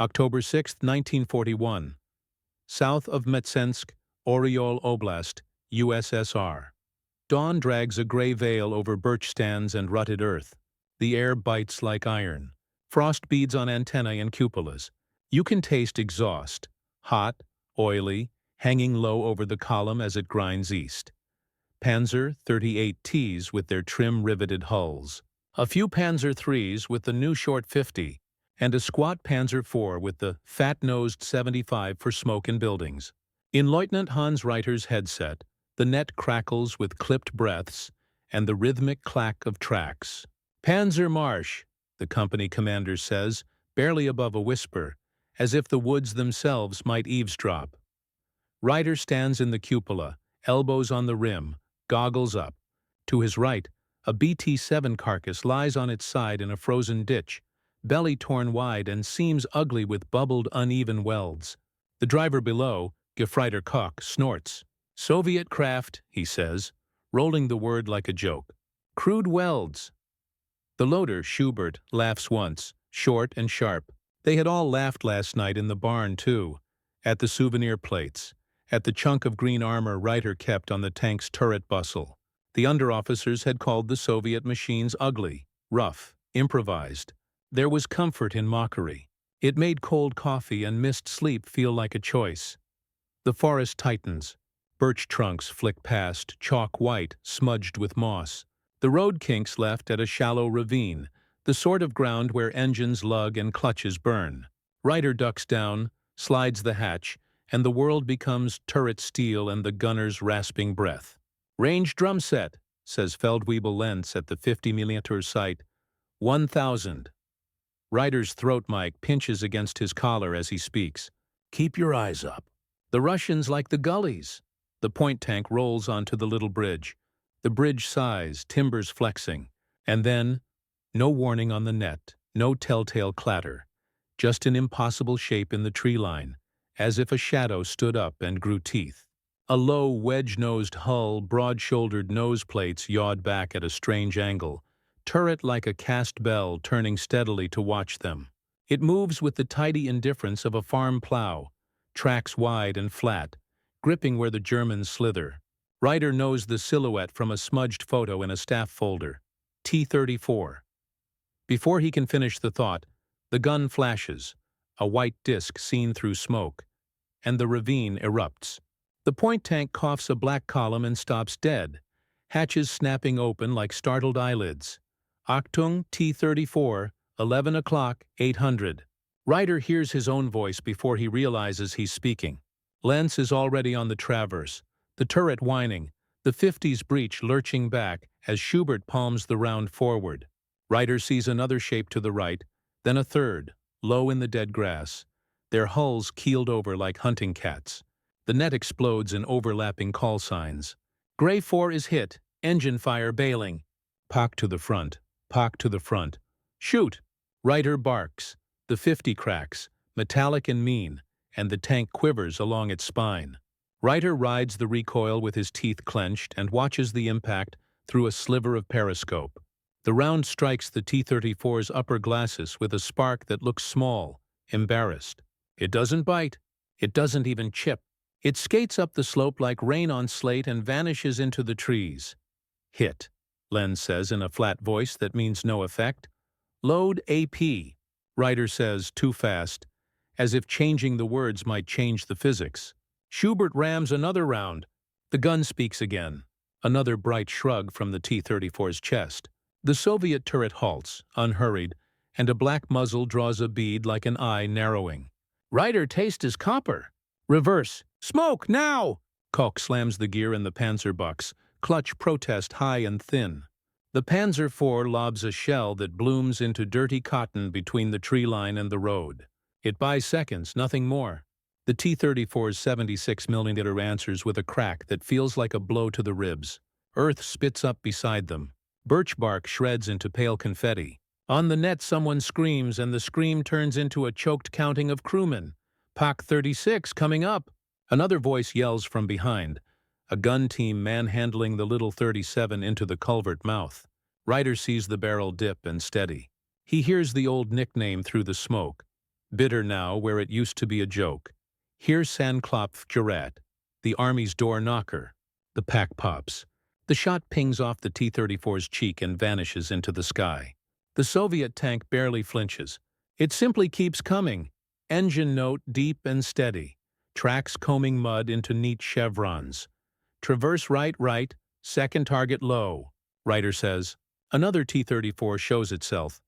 October 6, 1941. South of Mtsensk, Oryol Oblast, USSR. Dawn drags a gray veil over birch stands and rutted earth. The air bites like iron. Frost beads on antennae and cupolas. You can taste exhaust, hot, oily, hanging low over the column as it grinds east. Panzer 38's with their trim riveted hulls. A few Panzer III's with the new short 50, and a squat Panzer IV with the fat-nosed 75 for smoke in buildings. In Lieutenant Hans Reiter's headset, the net crackles with clipped breaths and the rhythmic clack of tracks. "Panzer Marsch," the company commander says, barely above a whisper, as if the woods themselves might eavesdrop. Reiter stands in the cupola, elbows on the rim, goggles up. To his right, a BT-7 carcass lies on its side in a frozen ditch, belly torn wide and seams ugly with bubbled uneven welds. The driver below, Gefreiter Koch, snorts. "Soviet craft," he says, rolling the word like a joke. "Crude welds." The loader, Schubert, laughs once, short and sharp. They had all laughed last night in the barn, too, at the souvenir plates, at the chunk of green armor Reiter kept on the tank's turret bustle. The underofficers had called the Soviet machines ugly, rough, improvised. There was comfort in mockery. It made cold coffee and missed sleep feel like a choice. The forest tightens. Birch trunks flick past, chalk white, smudged with moss. The road kinks left at a shallow ravine, the sort of ground where engines lug and clutches burn. Reiter ducks down, slides the hatch, and the world becomes turret steel and the gunner's rasping breath. "Range drum set," says Feldwebel Lenz at the 50mm sight. 1,000. Reiter's throat mic pinches against his collar as he speaks. "Keep your eyes up." The Russians like the gullies. The point tank rolls onto the little bridge. The bridge sighs, timbers flexing. And then, no warning on the net, no telltale clatter. Just an impossible shape in the tree line, as if a shadow stood up and grew teeth. A low, wedge-nosed hull, broad-shouldered nose plates yawed back at a strange angle, turret like a cast bell turning steadily to watch them. It moves with the tidy indifference of a farm plow, tracks wide and flat, gripping where the Germans slither. Reiter knows the silhouette from a smudged photo in a staff folder. T-34. Before he can finish the thought, the gun flashes, a white disk seen through smoke, and the ravine erupts. The point tank coughs a black column and stops dead, hatches snapping open like startled eyelids. Achtung, T-34, 11 o'clock, 800. Reiter hears his own voice before he realizes he's speaking. Lenz is already on the traverse, the turret whining, the 50's breech lurching back as Schubert palms the round forward. Reiter sees another shape to the right, then a third, low in the dead grass, their hulls keeled over like hunting cats. The net explodes in overlapping call signs. Gray 4 is hit, engine fire bailing. Pock to the front, pock to the front. Shoot! Reiter barks. The 50 cracks, metallic and mean, and the tank quivers along its spine. Reiter rides the recoil with his teeth clenched and watches the impact through a sliver of periscope. The round strikes the T-34's upper glacis with a spark that looks small, embarrassed. It doesn't bite. It doesn't even chip. It skates up the slope like rain on slate and vanishes into the trees. "Hit," Lenz says in a flat voice that means no effect. "Load AP," Reiter says too fast, as if changing the words might change the physics. Schubert rams another round. The gun speaks again. Another bright shrug from the T-34's chest. The Soviet turret halts, unhurried, and a black muzzle draws a bead like an eye narrowing. "Reiter taste is copper." "Reverse. Smoke, now!" Koch slams the gear in the Panzer bucks, clutch protest high and thin. The Panzer IV lobs a shell that blooms into dirty cotton between the tree line and the road. It buys seconds, nothing more. The T-34's 76mm answers with a crack that feels like a blow to the ribs. Earth spits up beside them. Birch bark shreds into pale confetti. On the net someone screams, and the scream turns into a choked counting of crewmen. "Pak 36 coming up!" Another voice yells from behind, a gun team manhandling the little 37 into the culvert mouth. Reiter sees the barrel dip and steady. He hears the old nickname through the smoke. bitter now where it used to be a joke. Here's Sandklopf Gerät, the army's door knocker. The pack pops. The shot pings off the T-34's cheek and vanishes into the sky. The Soviet tank barely flinches. It simply keeps coming. Engine note deep and steady. Tracks combing mud into neat chevrons. Traverse right, second target low, Reiter says. Another T-34 shows itself,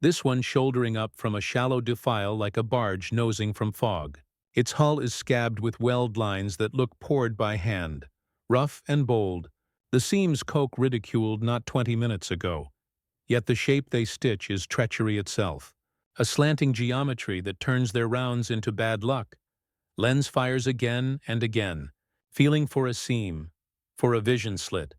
this one shouldering up from a shallow defile like a barge nosing from fog. Its hull is scabbed with weld lines that look poured by hand. Rough and bold, the seams Koch ridiculed not 20 minutes ago. Yet the shape they stitch is treachery itself. A slanting geometry that turns their rounds into bad luck. Lens fires again and again, feeling for a seam, for a vision slit,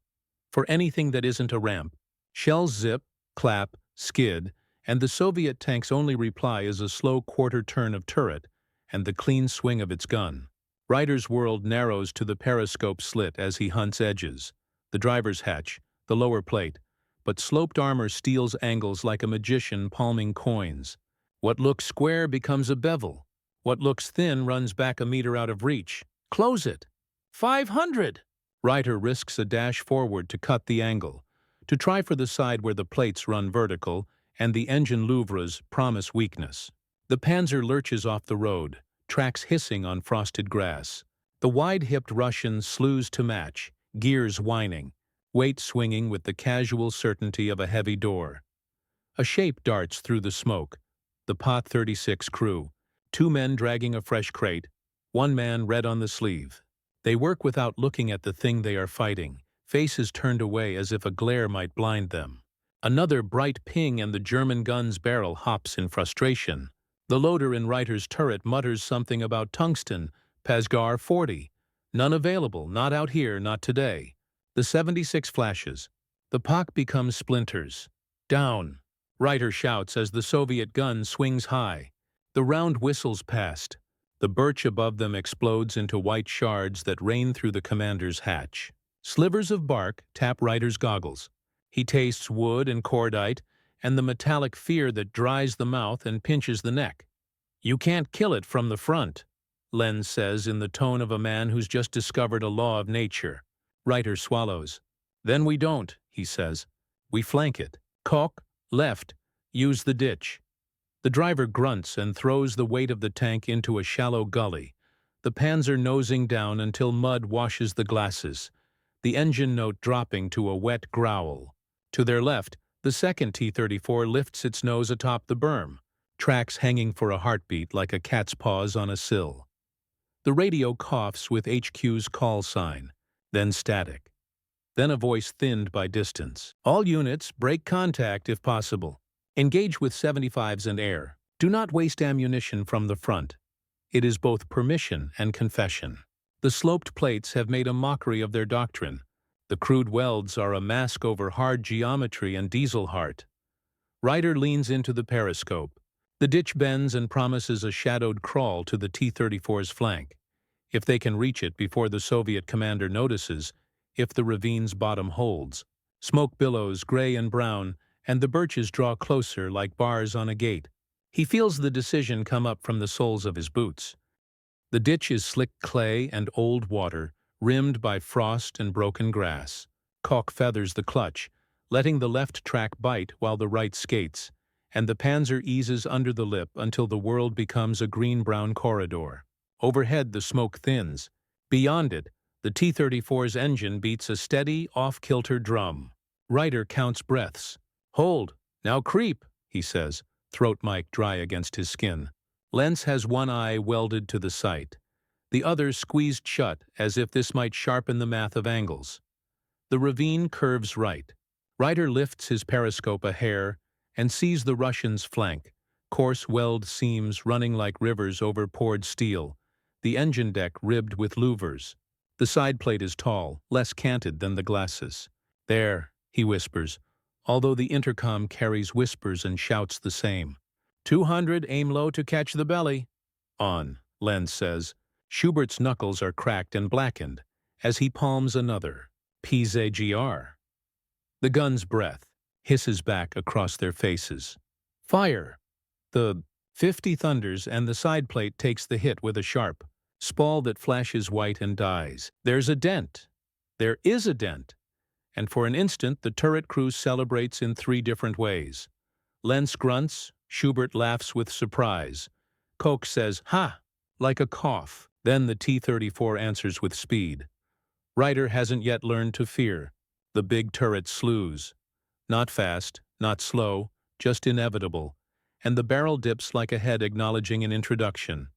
for anything that isn't a ramp. Shells zip, clap, skid, and the Soviet tank's only reply is a slow quarter turn of turret and the clean swing of its gun. Reiter's world narrows to the periscope slit as he hunts edges, the driver's hatch, the lower plate, but sloped armor steals angles like a magician palming coins. What looks square becomes a bevel. What looks thin runs back a meter out of reach. Close it. 500! Reiter risks a dash forward to cut the angle, to try for the side where the plates run vertical and the engine louvres promise weakness. The Panzer lurches off the road, tracks hissing on frosted grass. The wide-hipped Russian slews to match, gears whining, weight swinging with the casual certainty of a heavy door. A shape darts through the smoke, the Pot 36 crew, 2 men dragging a fresh crate, 1 man red on the sleeve. They work without looking at the thing they are fighting, faces turned away as if a glare might blind them. Another bright ping and the German gun's barrel hops in frustration. The loader in Reiter's turret mutters something about tungsten, Pasgar 40. None available, not out here, not today. The 76 flashes. The POC becomes splinters. Down. Reiter shouts as the Soviet gun swings high. The round whistles past. The birch above them explodes into white shards that rain through the commander's hatch. Slivers of bark tap Reiter's goggles. He tastes wood and cordite and the metallic fear that dries the mouth and pinches the neck. "You can't kill it from the front," Lenz says in the tone of a man who's just discovered a law of nature. Reiter swallows. "Then we don't," he says. "We flank it. Koch, left, use the ditch." The driver grunts and throws the weight of the tank into a shallow gully, the Panzer nosing down until mud washes the glasses, the engine note dropping to a wet growl. To their left, the second T-34 lifts its nose atop the berm, tracks hanging for a heartbeat like a cat's paws on a sill. The radio coughs with HQ's call sign, then static. Then a voice thinned by distance. "All units, break contact if possible. Engage with 75s and air. Do not waste ammunition from the front." It is both permission and confession. The sloped plates have made a mockery of their doctrine. The crude welds are a mask over hard geometry and diesel heart. Reiter leans into the periscope. The ditch bends and promises a shadowed crawl to the T-34's flank. If they can reach it before the Soviet commander notices, if the ravine's bottom holds. Smoke billows, gray and brown, and the birches draw closer like bars on a gate. He feels the decision come up from the soles of his boots. The ditch is slick clay and old water, rimmed by frost and broken grass. Koch feathers the clutch, letting the left track bite while the right skates, and the Panzer eases under the lip until the world becomes a green-brown corridor. Overhead the smoke thins. Beyond it, the T-34's engine beats a steady, off-kilter drum. Reiter counts breaths. "Hold, now creep," he says, throat mic dry against his skin. Lenz has one eye welded to the sight, the other squeezed shut as if this might sharpen the math of angles. The ravine curves right. Reiter lifts his periscope a hair and sees the Russian's flank, coarse weld seams running like rivers over poured steel, the engine deck ribbed with louvers. The side plate is tall, less canted than the glasses. "There," he whispers, although the intercom carries whispers and shouts the same. 200, aim low to catch the belly." "On," Lenz says. Schubert's knuckles are cracked and blackened as he palms another. PZGR. The gun's breath hisses back across their faces. "Fire!" The 50 thunders and the side plate takes the hit with a sharp spall that flashes white and dies. There's a dent. There is a dent. And for an instant the turret crew celebrates in 3 different ways. Lenz grunts, Schubert laughs with surprise. Koch says, "Ha!" like a cough. Then the T-34 answers with speed. Reiter hasn't yet learned to fear the big turret slews. Not fast, not slow, just inevitable. And the barrel dips like a head acknowledging an introduction.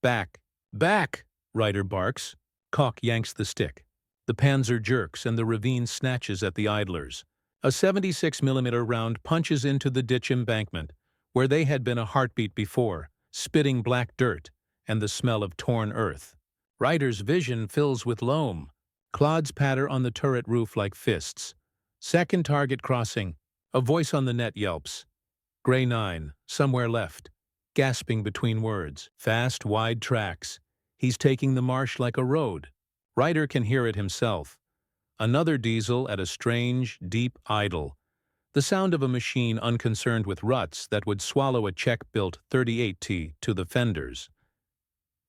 "Back! Back!" Reiter barks. Koch yanks the stick. The Panzer jerks and the ravine snatches at the idlers. A 76mm round punches into the ditch embankment, where they had been a heartbeat before, spitting black dirt and the smell of torn earth. Reiter's vision fills with loam. Clods patter on the turret roof like fists. Second target crossing. A voice on the net yelps. Gray 9, somewhere left. Gasping between words. Fast, wide tracks. He's taking the marsh like a road. Reiter can hear it himself. Another diesel at a strange, deep idle. The sound of a machine unconcerned with ruts that would swallow a Czech-built 38T to the fenders.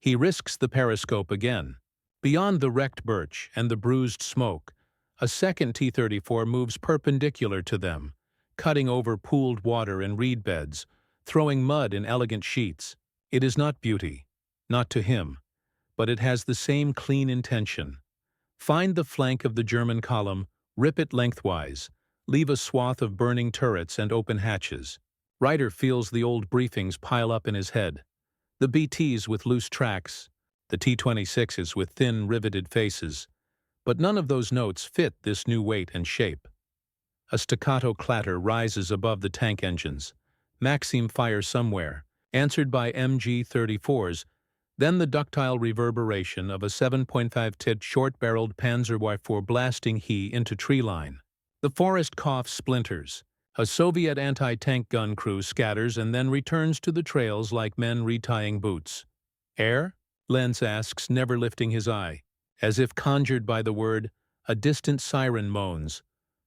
He risks the periscope again. Beyond the wrecked birch and the bruised smoke, a second T-34 moves perpendicular to them, cutting over pooled water and reed beds, throwing mud in elegant sheets. It is not beauty, not to him, but it has the same clean intention. Find the flank of the German column, rip it lengthwise, leave a swath of burning turrets and open hatches. Reiter feels the old briefings pile up in his head. The BTs with loose tracks, the T-26s with thin, riveted faces. But none of those notes fit this new weight and shape. A staccato clatter rises above the tank engines. Maxim fires somewhere, answered by MG-34's, then the ductile reverberation of a 7.5-tit short-barreled Panzer IV blasting he into tree line. The forest coughs splinters. A Soviet anti-tank gun crew scatters and then returns to the trails like men retying boots. "Air?" Lenz asks, never lifting his eye. As if conjured by the word, a distant siren moans.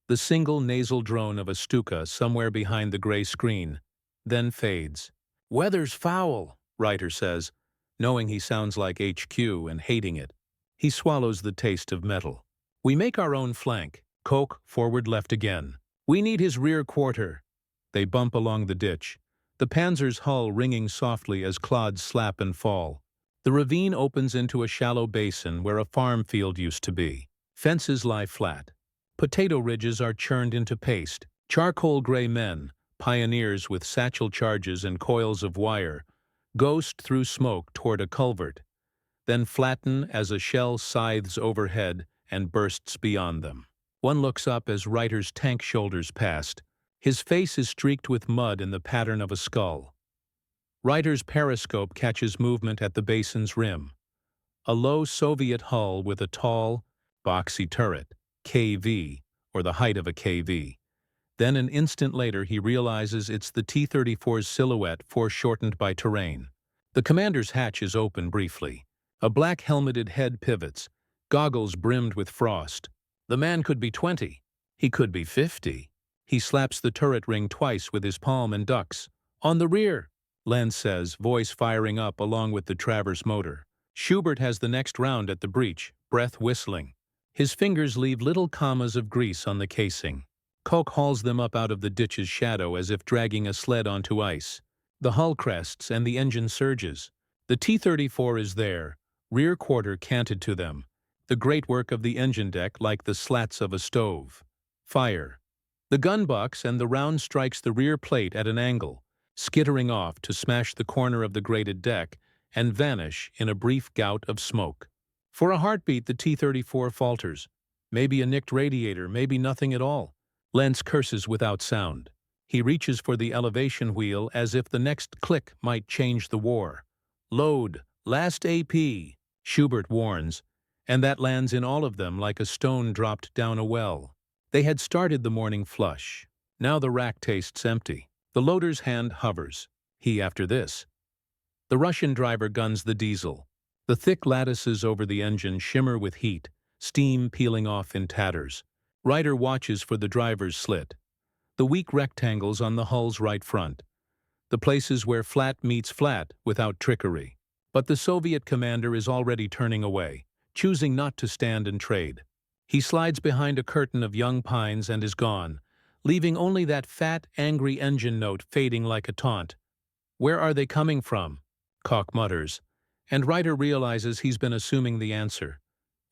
The single nasal drone of a Stuka somewhere behind the gray screen, then fades. "Weather's foul," Reiter says, knowing he sounds like HQ and hating it. He swallows the taste of metal. "We make our own flank." Koch forward left again. "We need his rear quarter." They bump along the ditch, the Panzer's hull ringing softly as clods slap and fall. The ravine opens into a shallow basin where a farm field used to be. Fences lie flat. Potato ridges are churned into paste. Charcoal-gray men, pioneers with satchel charges and coils of wire, ghost through smoke toward a culvert, then flatten as a shell scythes overhead and bursts beyond them. One looks up as Reiter's tank shoulders past. His face is streaked with mud in the pattern of a skull. Reiter's periscope catches movement at the basin's rim. A low Soviet hull with a tall, boxy turret, KV, or the height of a KV. Then an instant later he realizes it's the T-34's silhouette foreshortened by terrain. The commander's hatch is open briefly. A black-helmeted head pivots, goggles brimmed with frost. The man could be 20. He could be 50. He slaps the turret ring twice with his palm and ducks. "On the rear," Lenz says, voice firing up along with the Traverse motor. Schubert has the next round at the breech, breath whistling. His fingers leave little commas of grease on the casing. Koch hauls them up out of the ditch's shadow as if dragging a sled onto ice. The hull crests and the engine surges. The T-34 is there, rear quarter canted to them. The great work of the engine deck like the slats of a stove. Fire. The gun bucks and the round strikes the rear plate at an angle, skittering off to smash the corner of the grated deck and vanish in a brief gout of smoke. For a heartbeat the T-34 falters. Maybe a nicked radiator, maybe nothing at all. Lenz curses without sound. He reaches for the elevation wheel as if the next click might change the war. "Load, last AP," Schubert warns, and that lands in all of them like a stone dropped down a well. They had started the morning flush. Now the rack tastes empty. The loader's hand hovers. He after this. The Russian driver guns the diesel. The thick lattices over the engine shimmer with heat, steam peeling off in tatters. Reiter watches for the driver's slit. The weak rectangles on the hull's right front. the places where flat meets flat without trickery. But the Soviet commander is already turning away, choosing not to stand and trade. He slides behind a curtain of young pines and is gone, leaving only that fat, angry engine note fading like a taunt. "Where are they coming from?" Koch mutters, and Reiter realizes he's been assuming the answer.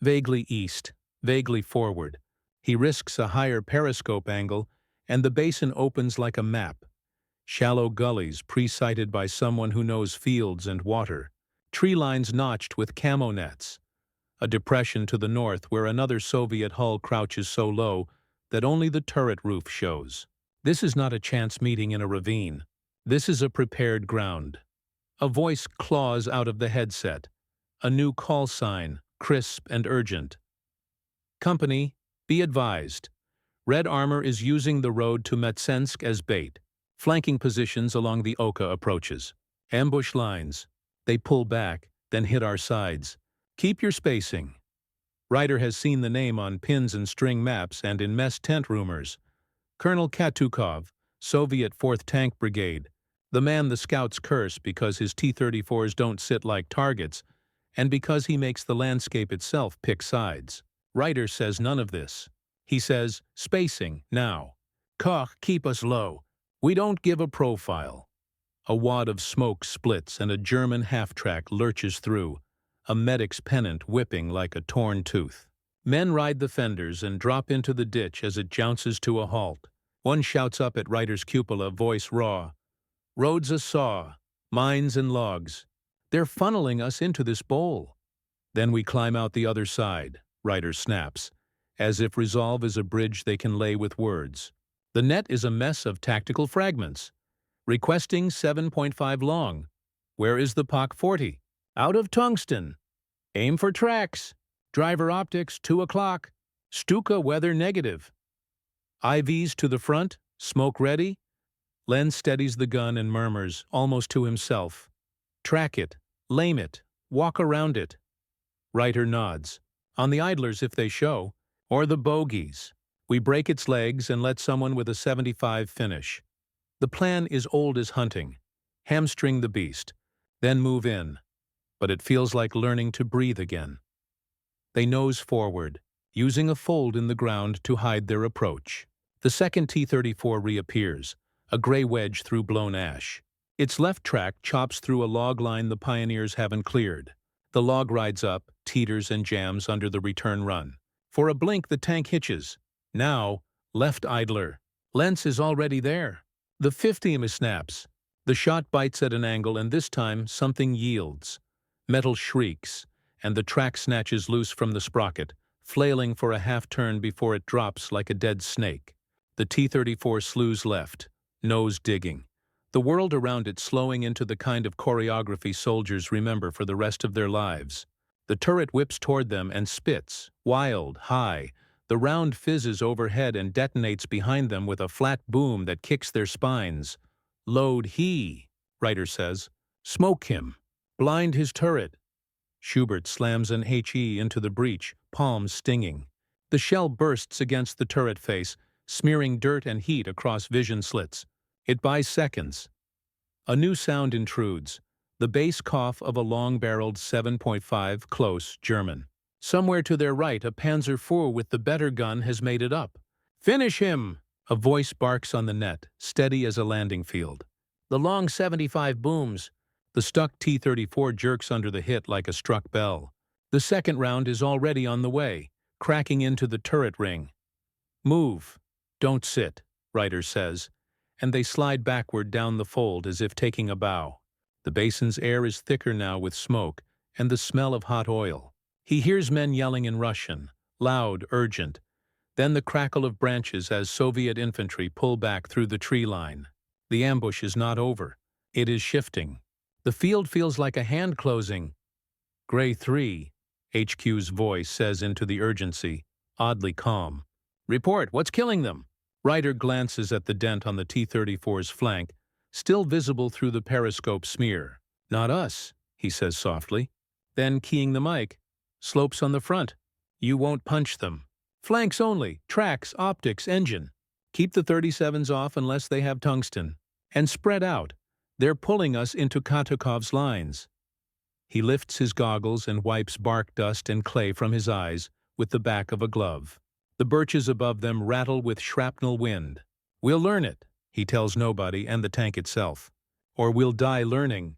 Vaguely east, vaguely forward. He risks a higher periscope angle, and the basin opens like a map. Shallow gullies pre-sighted by someone who knows fields and water. Tree lines notched with camo nets. A depression to the north where another Soviet hull crouches so low that only the turret roof shows. This is not a chance meeting in a ravine. This is a prepared ground. A voice claws out of the headset. A new call sign, crisp and urgent. "Company, be advised. Red Armor is using the road to Mtsensk as bait. Flanking positions along the Oka approaches. Ambush lines. They pull back, then hit our sides. Keep your spacing." Reiter has seen the name on pins and string maps and in mess tent rumors. Colonel Katukov, Soviet 4th Tank Brigade, the man the scouts curse because his T-34's don't sit like targets and because he makes the landscape itself pick sides. Reiter says none of this. He says, "Spacing, now. Koch, keep us low. We don't give a profile." A wad of smoke splits and a German half-track lurches through, a medic's pennant whipping like a torn tooth. Men ride the fenders and drop into the ditch as it jounces to a halt. One shouts up at Reiter's cupola, voice raw, "Roads a saw, mines and logs. They're funneling us into this bowl." "Then we climb out the other side," Reiter snaps, as if resolve is a bridge they can lay with words. The net is a mess of tactical fragments. Requesting 7.5 long. Where is the POC 40? Out of tungsten. Aim for tracks. Driver optics, 2 o'clock. Stuka weather negative. IVs to the front, smoke ready. Len steadies the gun and murmurs, almost to himself. "Track it, lame it, walk around it." Reiter nods. "On the idlers if they show. Or the bogies. We break its legs and let someone with a 75 finish. The plan is old as hunting. Hamstring the beast, then move in. But it feels like learning to breathe again." They nose forward, using a fold in the ground to hide their approach. The second T-34 reappears, a gray wedge through blown ash. Its left track chops through a log line the pioneers haven't cleared. The log rides up, teeters and jams under the return run. For a blink the tank hitches. Now, left idler. Lentz is already there. The 50 snaps. The shot bites at an angle and this time something yields. Metal shrieks, and the track snatches loose from the sprocket, flailing for a half-turn before it drops like a dead snake. The T-34 slews left, nose digging. The world around it slowing into the kind of choreography soldiers remember for the rest of their lives. The turret whips toward them and spits, wild, high. The round fizzes overhead and detonates behind them with a flat boom that kicks their spines. "Load he," Reiter says. "Smoke him. Blind his turret." Schubert slams an HE into the breach, palms stinging. The shell bursts against the turret face, smearing dirt and heat across vision slits. It buys seconds. A new sound intrudes, the bass cough of a long-barreled 7.5 close German. Somewhere to their right, a Panzer IV with the better gun has made it up. "Finish him!" A voice barks on the net, steady as a landing field. "The long 75 booms." The stuck T-34 jerks under the hit like a struck bell. The second round is already on the way, cracking into the turret ring. "Move. Don't sit," Reiter says, and they slide backward down the fold as if taking a bow. The basin's air is thicker now with smoke and the smell of hot oil. He hears men yelling in Russian, loud, urgent. Then the crackle of branches as Soviet infantry pull back through the tree line. The ambush is not over. It is shifting. The field feels like a hand closing. "Gray 3, HQ's voice says into the urgency, oddly calm. "Report, what's killing them?" Reiter glances at the dent on the T-34's flank, still visible through the periscope smear. "Not us," he says softly. Then, keying the mic, "Slopes on the front. You won't punch them. Flanks only, tracks, optics, engine. Keep the 37's off unless they have tungsten. And spread out. They're pulling us into Katukov's lines. He lifts his goggles and wipes bark dust and clay from his eyes with the back of a glove. The birches above them rattle with shrapnel wind. We'll learn it, he tells nobody and the tank itself. Or we'll die learning.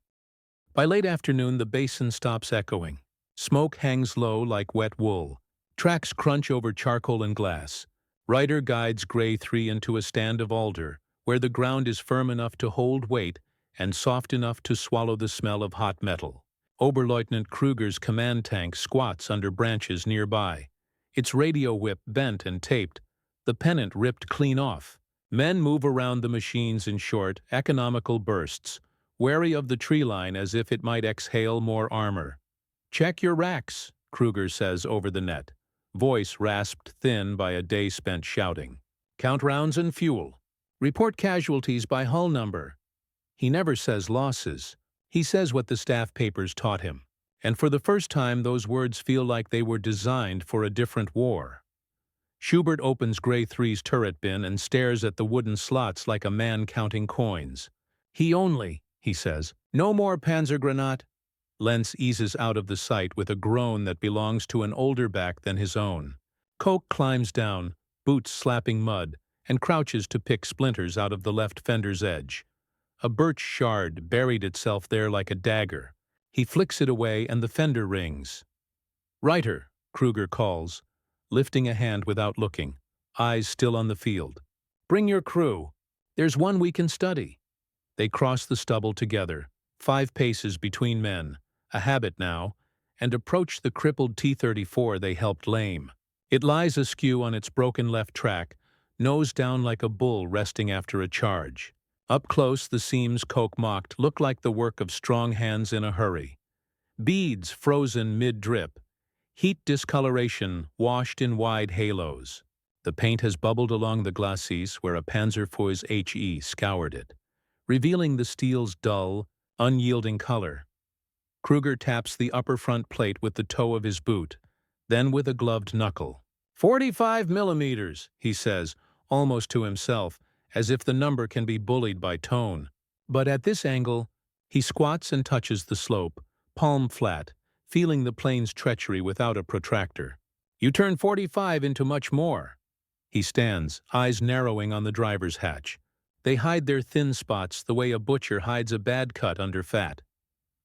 By late afternoon, the basin stops echoing. Smoke hangs low like wet wool. Tracks crunch over charcoal and glass. Ryder guides Grey 3 into a stand of alder, where the ground is firm enough to hold weight and soft enough to swallow the smell of hot metal. Oberleutnant Kruger's command tank squats under branches nearby. Its radio whip bent and taped, the pennant ripped clean off. Men move around the machines in short, economical bursts, wary of the tree line as if it might exhale more armor. "Check your racks," Kruger says over the net, voice rasped thin by a day spent shouting. "Count rounds and fuel. Report casualties by hull number." He never says losses. He says what the staff papers taught him. And for the first time, those words feel like they were designed for a different war. Schubert opens Grey 3's turret bin and stares at the wooden slots like a man counting coins. "He only," he says. "No more Panzergranat." Lenz eases out of the sight with a groan that belongs to an older back than his own. Koch climbs down, boots slapping mud, and crouches to pick splinters out of the left fender's edge. A birch shard buried itself there like a dagger. He flicks it away and the fender rings. "Reiter," Kruger calls, lifting a hand without looking, eyes still on the field. "Bring your crew. There's one we can study." They cross the stubble together, 5 paces between men, a habit now, and approach the crippled T-34 they helped lame. It lies askew on its broken left track, nose down like a bull resting after a charge. Up close, the seams Koch mocked look like the work of strong hands in a hurry. Beads frozen mid-drip, heat discoloration washed in wide halos. The paint has bubbled along the glacis where a Panzer IV HE scoured it, revealing the steel's dull, unyielding color. Kruger taps the upper front plate with the toe of his boot, then with a gloved knuckle. 45 millimeters, he says, almost to himself, as if the number can be bullied by tone. But at this angle, he squats and touches the slope, palm flat, feeling the plane's treachery without a protractor. "You turn 45 into much more." He stands, eyes narrowing on the driver's hatch. They hide their thin spots the way a butcher hides a bad cut under fat.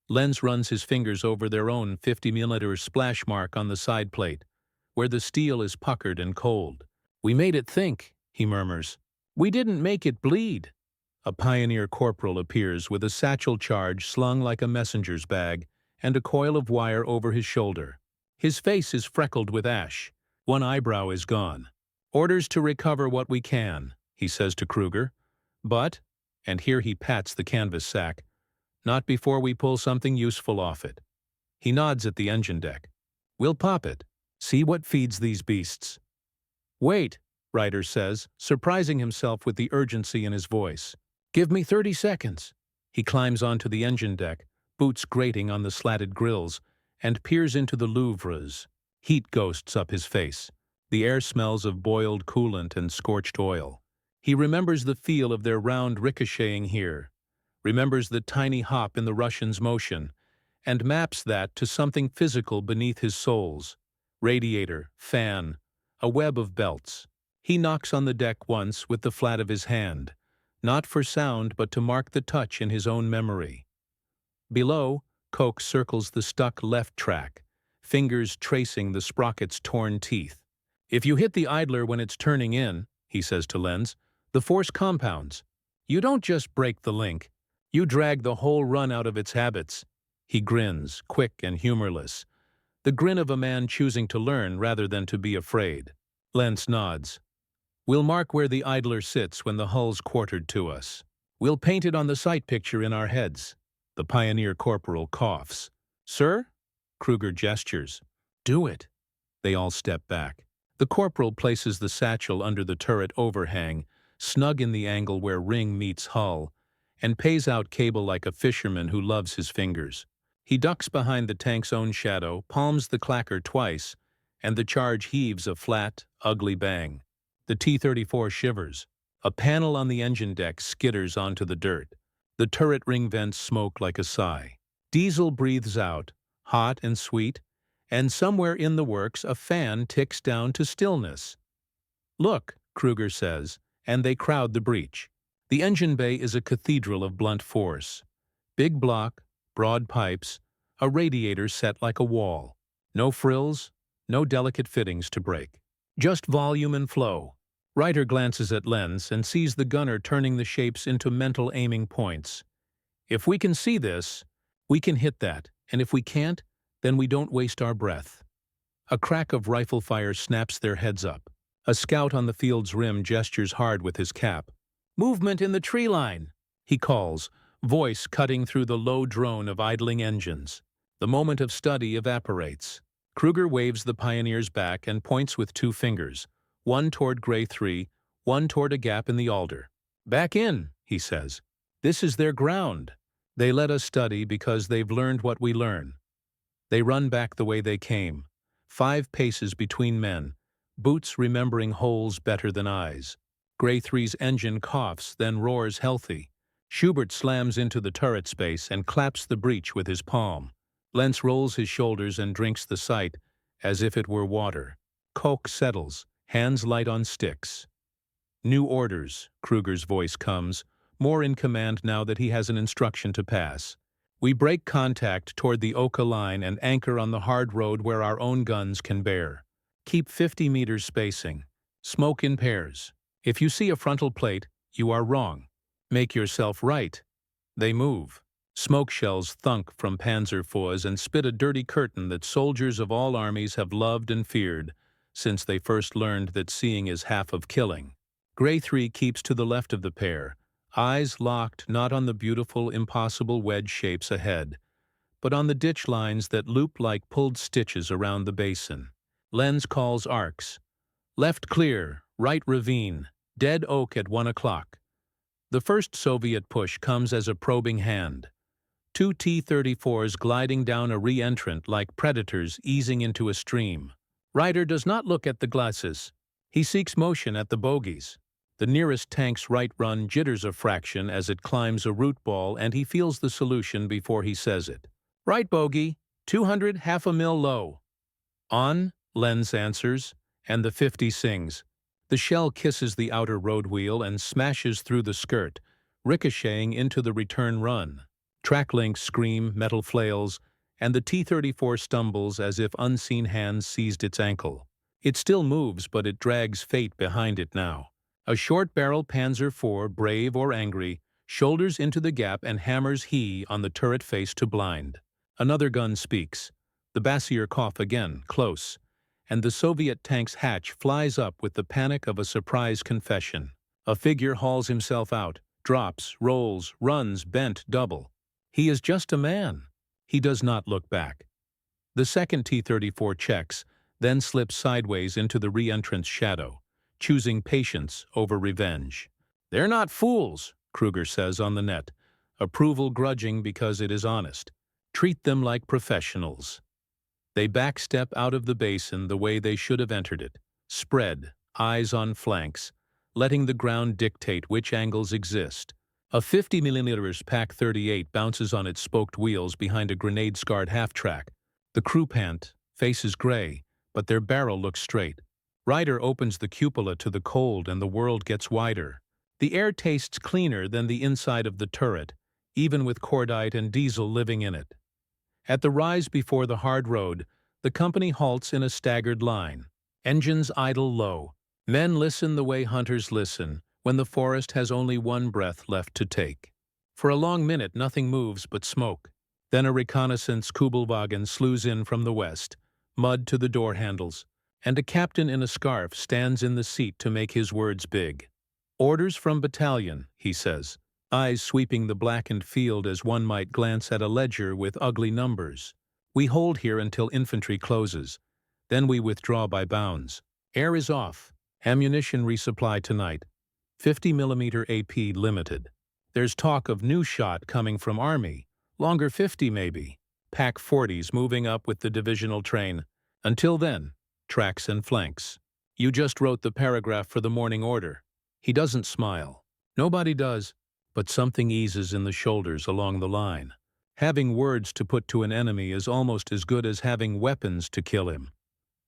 Lenz runs his fingers over their own 50mm splash mark on the side plate, where the steel is puckered and cold. "We made it think," he murmurs. "We didn't make it bleed." A pioneer corporal appears with a satchel charge slung like a messenger's bag and a coil of wire over his shoulder. His face is freckled with ash. One eyebrow is gone. "Orders to recover what we can," he says to Kruger. "But," and here he pats the canvas sack, "not before we pull something useful off it." He nods at the engine deck. "We'll pop it. See what feeds these beasts." "Wait," Ryder says, surprising himself with the urgency in his voice. "Give me 30 seconds. He climbs onto the engine deck, boots grating on the slatted grills, and peers into the louvres. Heat ghosts up his face. The air smells of boiled coolant and scorched oil. He remembers the feel of their round ricocheting here, remembers the tiny hop in the Russian's motion, and maps that to something physical beneath his soles. Radiator, fan, a web of belts. He knocks on the deck once with the flat of his hand, not for sound but to mark the touch in his own memory. Below, Koch circles the stuck left track, fingers tracing the sprocket's torn teeth. "If you hit the idler when it's turning in," he says to Lenz, "the force compounds. You don't just break the link. You drag the whole run out of its habits." He grins, quick and humorless, the grin of a man choosing to learn rather than to be afraid. Lenz nods. "We'll mark where the idler sits when the hull's quartered to us. We'll paint it on the sight picture in our heads." The pioneer corporal coughs. "Sir?" Kruger gestures. "Do it." They all step back. The corporal places the satchel under the turret overhang, snug in the angle where ring meets hull, and pays out cable like a fisherman who loves his fingers. He ducks behind the tank's own shadow, palms the clacker twice, and the charge heaves a flat, ugly bang. The T-34 shivers. A panel on the engine deck skitters onto the dirt. The turret ring vents smoke like a sigh. Diesel breathes out, hot and sweet, and somewhere in the works a fan ticks down to stillness. "Look," Kruger says, and they crowd the breach. The engine bay is a cathedral of blunt force. Big block, broad pipes, a radiator set like a wall. No frills, no delicate fittings to break. Just volume and flow. Ryder glances at Lenz and sees the gunner turning the shapes into mental aiming points. "If we can see this, we can hit that, and if we can't, then we don't waste our breath." A crack of rifle fire snaps their heads up. A scout on the field's rim gestures hard with his cap. "Movement in the tree line," he calls, voice cutting through the low drone of idling engines. The moment of study evaporates. Kruger waves the pioneers back and points with two fingers, one toward Gray 3, one toward a gap in the alder. "Back in," he says. "This is their ground. They let us study because they've learned what we learn." They run back the way they came, 5 paces between men, boots remembering holes better than eyes. Gray 3's engine coughs, then roars healthy. Schubert slams into the turret space and claps the breech with his palm. Lenz rolls his shoulders and drinks the sight as if it were water. Koch settles, hands light on sticks. "New orders," Kruger's voice comes, more in command now that he has an instruction to pass. "We break contact toward the Oka line and anchor on the hard road where our own guns can bear. Keep 50 meters spacing. Smoke in pairs. If you see a frontal plate, you are wrong. Make yourself right." They move. Smoke shells thunk from Panzer IV's and spit a dirty curtain that soldiers of all armies have loved and feared since they first learned that seeing is half of killing. Gray 3 keeps to the left of the pair, eyes locked not on the beautiful, impossible wedge shapes ahead, but on the ditch lines that loop like pulled stitches around the basin. Lenz calls arcs. "Left clear, right ravine, dead oak at 1 o'clock. The first Soviet push comes as a probing hand. 2 T34's gliding down a re-entrant like predators easing into a stream. Ryder does not look at the glasses. He seeks motion at the bogies. The nearest tank's right run jitters a fraction as it climbs a root ball, and he feels the solution before he says it. "Right bogey, 200 half a mil low." "On," Lenz answers, and the 50 sings. The shell kisses the outer road wheel and smashes through the skirt, ricocheting into the return run. Track links scream, metal flails, and the T-34 stumbles as if unseen hands seized its ankle. It still moves, but it drags fate behind it now. A short-barrel Panzer IV, brave or angry, shoulders into the gap and hammers he on the turret face to blind. Another gun speaks. The Bassier cough again, close, and the Soviet tank's hatch flies up with the panic of a surprise confession. A figure hauls himself out, drops, rolls, runs, bent double. He is just a man. He does not look back. The second T-34 checks, then slips sideways into the re-entrant's shadow, choosing patience over revenge. "They're not fools," Kruger says on the net, approval grudging because it is honest. "Treat them like professionals." They backstep out of the basin the way they should have entered it, spread, eyes on flanks, letting the ground dictate which angles exist. A 50mm Pak 38 bounces on its spoked wheels behind a grenade-scarred half-track. The crew pant, faces gray, but their barrel looks straight. Ryder opens the cupola to the cold and the world gets wider. The air tastes cleaner than the inside of the turret, even with cordite and diesel living in it. At the rise before the hard road, the company halts in a staggered line. Engines idle low. Men listen the way hunters listen, when the forest has only one breath left to take. For a long minute nothing moves but smoke. Then a reconnaissance Kubelwagen slews in from the west, mud to the door handles, and a captain in a scarf stands in the seat to make his words big. "Orders from battalion," he says, eyes sweeping the blackened field as one might glance at a ledger with ugly numbers. "We hold here until infantry closes. Then we withdraw by bounds. Air is off. Ammunition resupply tonight. 50mm AP limited. There's talk of new shot coming from Army, longer 50 maybe. Pak 40s moving up with the divisional train. Until then, tracks and flanks. You just wrote the paragraph for the morning order." He doesn't smile. Nobody does. But something eases in the shoulders along the line. Having words to put to an enemy is almost as good as having weapons to kill him.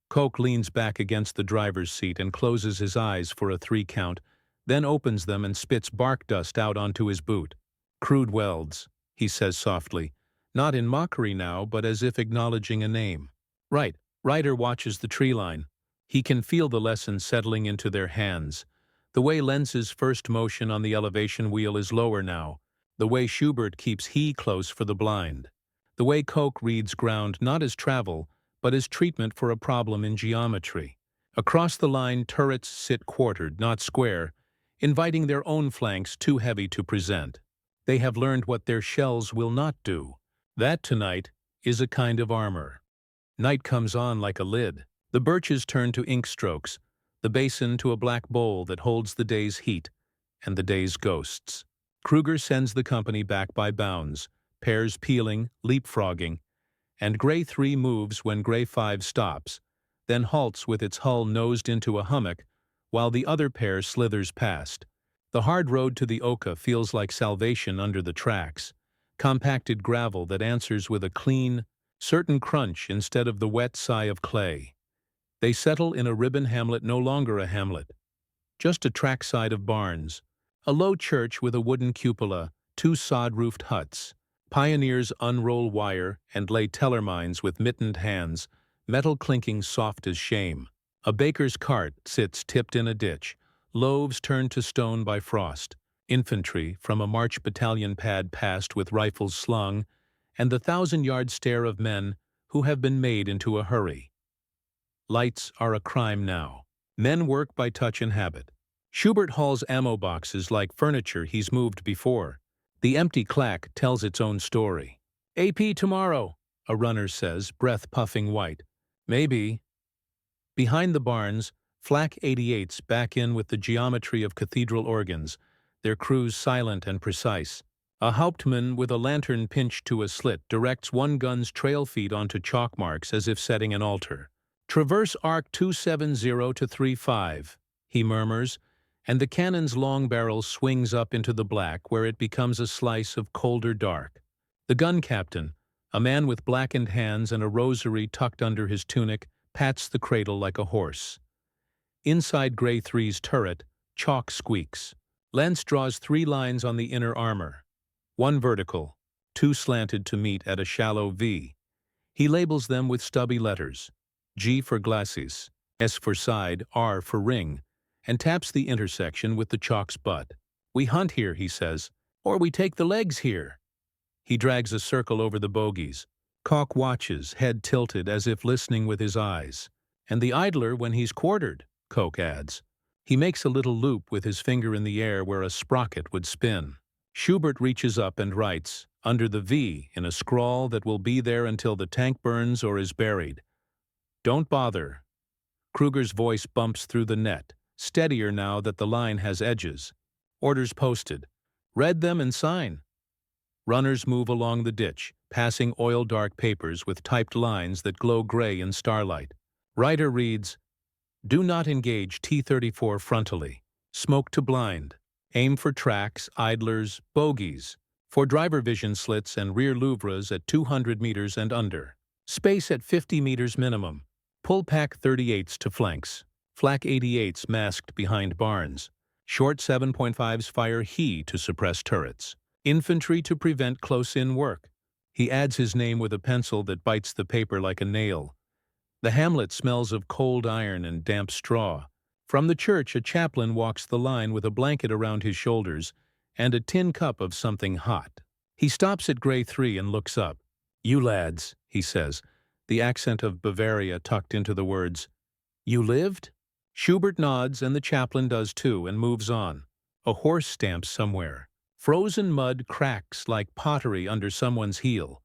Coke leans back against the driver's seat and closes his eyes for a 3 count, then opens them and spits bark dust out onto his boot. "Crude welds," he says softly, not in mockery now, but as if acknowledging a name. Right. Ryder watches the tree line. He can feel the lesson settling into their hands. The way Lenz's first motion on the elevation wheel is lower now. The way Schubert keeps he close for the blind. The way Coke reads ground not as travel, but as treatment for a problem in geometry. Across the line, turrets sit quartered, not square, inviting their own flanks too heavy to present. They have learned what their shells will not do. That, tonight, is a kind of armor. Night comes on like a lid. The birches turn to ink strokes, the basin to a black bowl that holds the day's heat and the day's ghosts. Kruger sends the company back by bounds, pairs peeling, leapfrogging, and Gray 3 moves when Gray 5 stops, then halts with its hull nosed into a hummock while the other pair slithers past. The hard road to the Oka feels like salvation under the tracks, compacted gravel that answers with a clean, certain crunch instead of the wet sigh of clay. They settle in a ribbon hamlet, no longer a hamlet, just a trackside of barns, a low church with a wooden cupola, 2 sod-roofed huts. Pioneers unroll wire and lay teller mines with mittened hands, metal clinking soft as shame. A baker's cart sits tipped in a ditch, loaves turned to stone by frost. Infantry from a march battalion pad past with rifles slung, and the 1,000-yard stare of men who have been made into a hurry. Lights are a crime now. Men work by touch and habit. Schubert hauls ammo boxes like furniture he's moved before. The empty clack tells its own story. "AP tomorrow," a runner says, breath puffing white. "Maybe." Behind the barns, FlaK 88s back in with the geometry of cathedral organs, their crews silent and precise. A Hauptmann with a lantern pinched to a slit directs one gun's trail feet onto chalk marks as if setting an altar. "Traverse arc 270 to 35, he murmurs, and the cannon's long barrel swings up into the black where it becomes a slice of colder dark. The gun captain, a man with blackened hands and a rosary tucked under his tunic, pats the cradle like a horse. Inside Gray 3's turret, chalk squeaks. Lenz draws 3 lines on the inner armor. 1 vertical, 2 slanted to meet at a shallow V. He labels them with stubby letters. G for glasses, S for side, R for ring, and taps the intersection with the chalk's butt. "We hunt here," he says, "or we take the legs here." He drags a circle over the bogies. Cock watches, head tilted as if listening with his eyes. "And the idler when he's quartered," Coke adds. He makes a little loop with his finger in the air where a sprocket would spin. Schubert reaches up and writes, under the V, in a scrawl that will be there until the tank burns or is buried, "Don't bother." Kruger's voice bumps through the net, steadier now that the line has edges. Orders posted. Read them and sign. Runners move along the ditch, passing oil-dark papers with typed lines that glow gray in starlight. Ryder reads, "Do not engage T34 frontally. Smoke to blind. Aim for tracks, idlers, bogies. For driver vision slits and rear louvres at 200 meters and under. Space at 50 meters minimum. Pull pack 38s to flanks. FlaK 88s masked behind barns. Short 7.5s fire he to suppress turrets. Infantry to prevent close-in work." He adds his name with a pencil that bites the paper like a nail. The hamlet smells of cold iron and damp straw. From the church, a chaplain walks the line with a blanket around his shoulders and a tin cup of something hot. He stops at Gray 3 and looks up. "You lads," he says, the accent of Bavaria tucked into the words. "You lived?" Schubert nods, and the chaplain does too, and moves on. A horse stamps somewhere. Frozen mud cracks like pottery under someone's heel.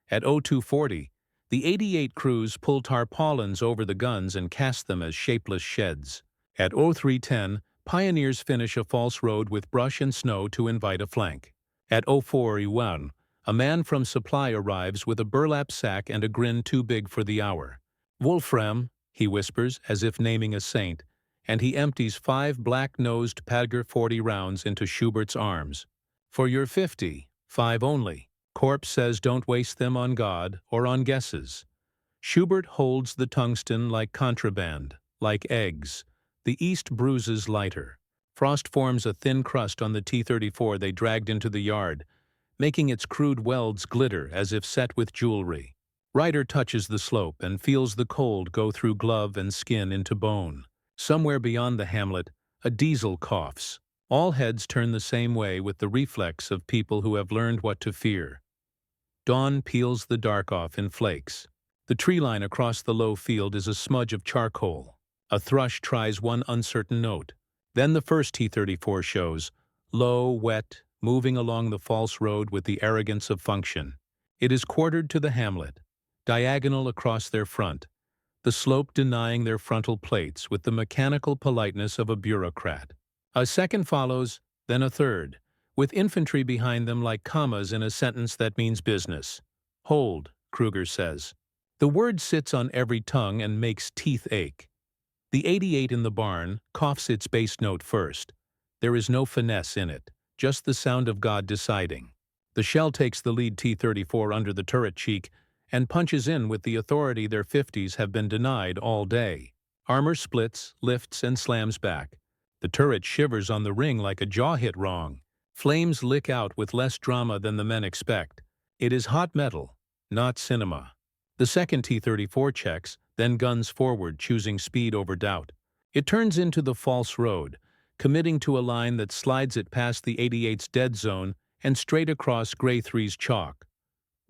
At 0240, the 88 crews pull tarpaulins over the guns and cast them as shapeless sheds. At 0310, pioneers finish a false road with brush and snow to invite a flank. At 0401, a man from supply arrives with a burlap sack and a grin too big for the hour. "Wolfram," he whispers, as if naming a saint, and he empties 5 black-nosed Panzer 40 rounds into Schubert's arms. For your 50, 5 only. Corpse says don't waste them on God or on guesses. Schubert holds the tungsten like contraband, like eggs. The east bruises lighter. Frost forms a thin crust on the T-34 they dragged into the yard, making its crude welds glitter as if set with jewelry. Ryder touches the slope and feels the cold go through glove and skin into bone. Somewhere beyond the hamlet, a diesel coughs. All heads turn the same way with the reflex of people who have learned what to fear. Dawn peels the dark off in flakes. The tree line across the low field is a smudge of charcoal. A thrush tries one uncertain note. Then the first T-34 shows, low, wet, moving along the false road with the arrogance of function. It is quartered to the hamlet, diagonal across their front, the slope denying their frontal plates with the mechanical politeness of a bureaucrat. A second follows, then a third, with infantry behind them like commas in a sentence that means business. Hold, Kruger says. The word sits on every tongue and makes teeth ache. The 88 in the barn coughs its bass note first. There is no finesse in it, just the sound of God deciding. The shell takes the lead T-34 under the turret cheek and punches in with the authority their 50s have been denied all day. Armor splits, lifts, and slams back. The turret shivers on the ring like a jaw hit wrong. Flames lick out with less drama than the men expect. It is hot metal, not cinema. The second T-34 checks, then guns forward, choosing speed over doubt. It turns into the false road, committing to a line that slides it past the 88's dead zone and straight across Gray 3's chalk.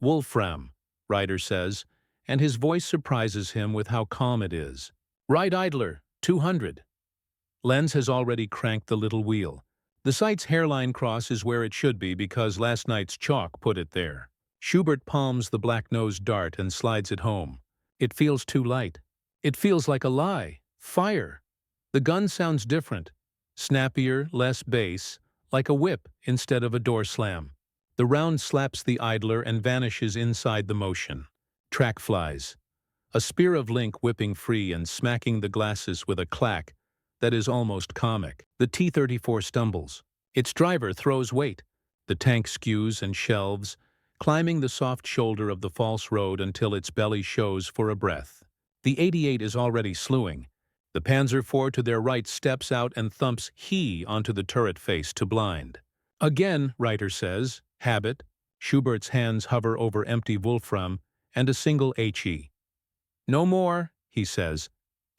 Wolfram, Ryder says, and his voice surprises him with how calm it is. Right idler, 200. Lenz has already cranked the little wheel. The sight's hairline cross is where it should be because last night's chalk put it there. Schubert palms the black-nosed dart and slides it home. It feels too light. It feels like a lie. Fire. The gun sounds different. Snappier, less bass, like a whip instead of a door slam. The round slaps the idler and vanishes inside the motion. Track flies. A spear of link whipping free and smacking the glasses with a clack that is almost comic. The T-34 stumbles. Its driver throws weight. The tank skews and shelves, climbing the soft shoulder of the false road until its belly shows for a breath. The 88 is already slewing. The Panzer IV to their right steps out and thumps he onto the turret face to blind. Again, Ryder says, habit. Schubert's hands hover over empty Wolfram and a single HE. No more, he says,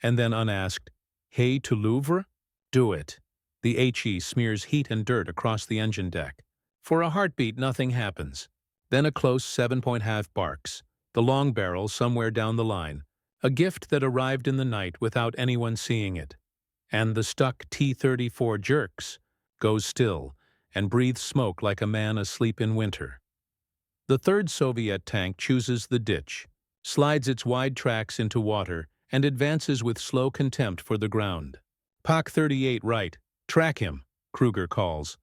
and then unasked, hey to Louvre? Do it. The HE smears heat and dirt across the engine deck. For a heartbeat, nothing happens. Then a close 7-point half barks, the long barrel somewhere down the line, a gift that arrived in the night without anyone seeing it. And the stuck T-34 jerks, goes still, and breathes smoke like a man asleep in winter. The third Soviet tank chooses the ditch, slides its wide tracks into water, and advances with slow contempt for the ground. Pak 38 right, track him, Kruger calls,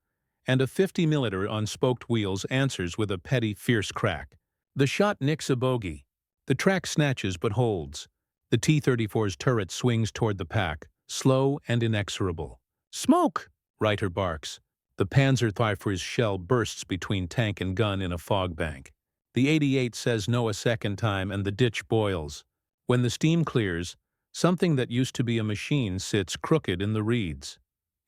and a 50mm on spoked wheels answers with a petty, fierce crack. The shot nicks a bogey. The track snatches but holds. The T-34's turret swings toward the pack, slow and inexorable. Smoke! Ryder barks. The Panzer IV's shell bursts between tank and gun in a fog bank. The 88 says no a second time and the ditch boils. When the steam clears, something that used to be a machine sits crooked in the reeds.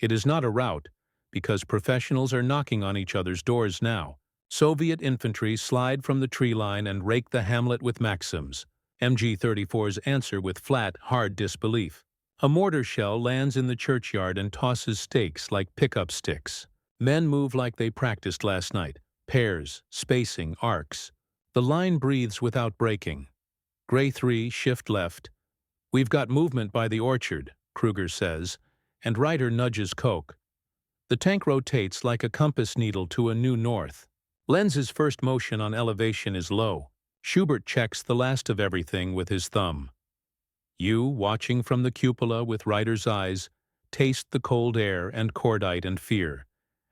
It is not a rout, because professionals are knocking on each other's doors now. Soviet infantry slide from the tree line and rake the hamlet with Maxims. MG-34's answer with flat, hard disbelief. A mortar shell lands in the churchyard and tosses stakes like pickup sticks. Men move like they practiced last night. Pairs, spacing, arcs. The line breathes without breaking. Gray 3, shift left. We've got movement by the orchard, Kruger says, and Ryder nudges Koch. The tank rotates like a compass needle to a new north. Lenz's first motion on elevation is low. Schubert checks the last of everything with his thumb. You, watching from the cupola with Ryder's eyes, taste the cold air and cordite and fear,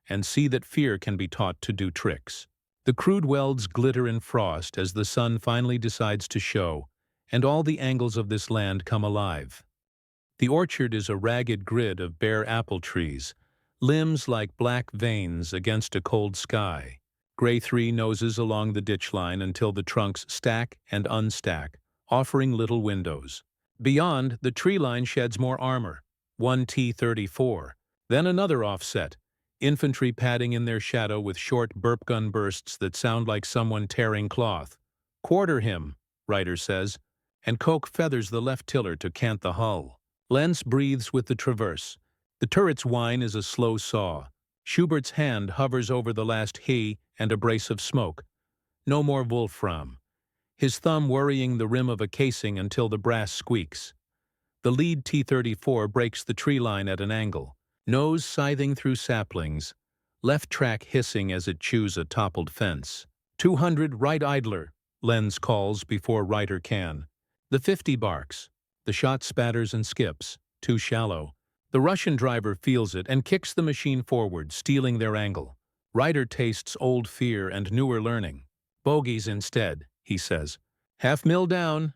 and see that fear can be taught to do tricks. The crude welds glitter in frost as the sun finally decides to show, and all the angles of this land come alive. The orchard is a ragged grid of bare apple trees, limbs like black veins against a cold sky. Gray 3 noses along the ditch line until the trunks stack and unstack, offering little windows. Beyond, the tree line sheds more armor. One T-34, then another offset, infantry padding in their shadow with short burp gun bursts that sound like someone tearing cloth. "Quarter him," Ryder says, and Koch feathers the left tiller to cant the hull. Lenz breathes with the traverse. The turret's whine is a slow saw. Schubert's hand hovers over the last he and a brace of smoke. No more Wolfram. His thumb worrying the rim of a casing until the brass squeaks. The lead T-34 breaks the tree line at an angle, nose scything through saplings, left track hissing as it chews a toppled fence. 200 right idler, Lenz calls before Ryder can. The 50 barks. The shot spatters and skips, too shallow. The Russian driver feels it and kicks the machine forward, stealing their angle. Ryder tastes old fear and newer learning. "Bogies instead," he says. "Half mil down."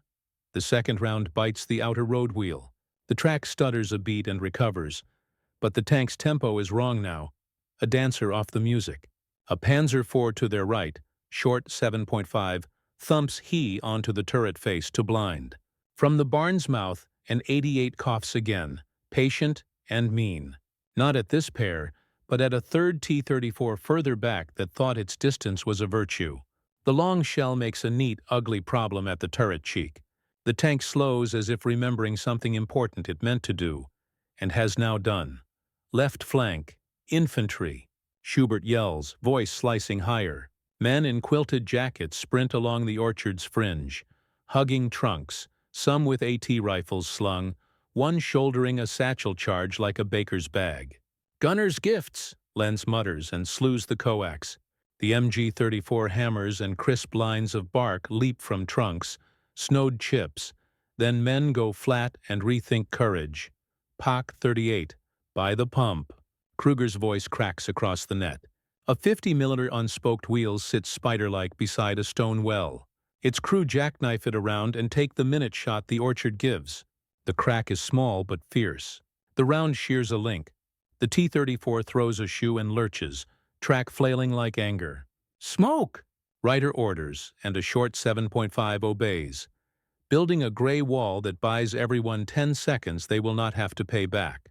The second round bites the outer road wheel. The track stutters a beat and recovers, but the tank's tempo is wrong now. A dancer off the music. A Panzer IV to their right, short 7.5, thumps he onto the turret face to blind. From the barn's mouth, an 88 coughs again, patient and mean. Not at this pair, but at a third T-34 further back that thought its distance was a virtue. The long shell makes a neat, ugly problem at the turret cheek. The tank slows as if remembering something important it meant to do, and has now done. Left flank, infantry. Schubert yells, voice slicing higher. Men in quilted jackets sprint along the orchard's fringe, hugging trunks, some with AT rifles slung, one shouldering a satchel charge like a baker's bag. "Gunner's gifts," Lenz mutters and slews the coax. The MG-34 hammers and crisp lines of bark leap from trunks, snowed chips. Then men go flat and rethink courage. "Pak 38, by the pump." Kruger's voice cracks across the net. A 50mm on spoked wheels sits spider-like beside a stone well. Its crew jackknife it around and take the minute shot the orchard gives. The crack is small but fierce. The round shears a link. The T-34 throws a shoe and lurches, track flailing like anger. "Smoke!" Ryder orders, and a short 7.5 obeys, building a gray wall that buys everyone 10 seconds they will not have to pay back.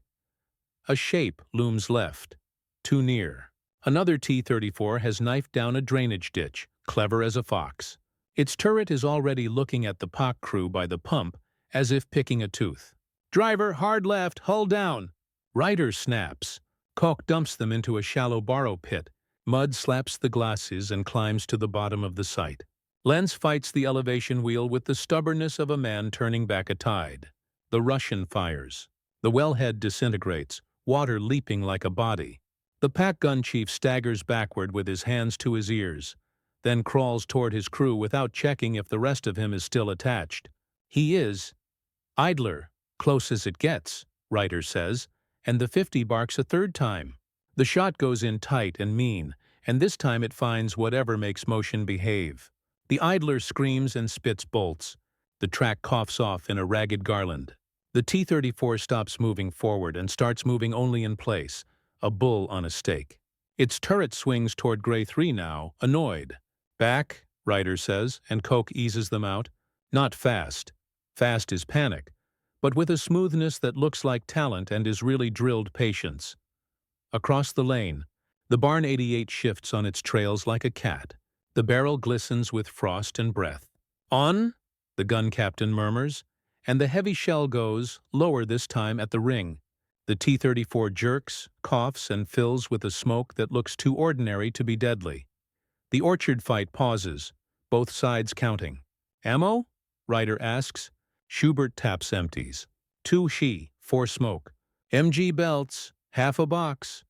A shape looms left, too near. Another T-34 has knifed down a drainage ditch, clever as a fox. Its turret is already looking at the POC crew by the pump, as if picking a tooth. "Driver, hard left, hull down!" Ryder snaps. Koch dumps them into a shallow borrow pit. Mud slaps the glasses and climbs to the bottom of the sight. Lenz fights the elevation wheel with the stubbornness of a man turning back a tide. The Russian fires. The wellhead disintegrates, water leaping like a body. The pack gun chief staggers backward with his hands to his ears, then crawls toward his crew without checking if the rest of him is still attached. He is. "Idler, close as it gets," Ryder says, and the 50 barks a third time. The shot goes in tight and mean, and this time it finds whatever makes motion behave. The idler screams and spits bolts. The track coughs off in a ragged garland. The T-34 stops moving forward and starts moving only in place, a bull on a stake. Its turret swings toward Gray 3 now, annoyed. "Back," Ryder says, and Koch eases them out. Not fast. Fast is panic, but with a smoothness that looks like talent and is really drilled patience. Across the lane, the Barn 88 shifts on its trails like a cat. The barrel glistens with frost and breath. "On," the gun captain murmurs, and the heavy shell goes, lower this time at the ring. The T-34 jerks, coughs, and fills with a smoke that looks too ordinary to be deadly. The orchard fight pauses, both sides counting. "Ammo?" Ryder asks. Schubert taps empties. 2 she, 4 smoke. "MG belts, half a box."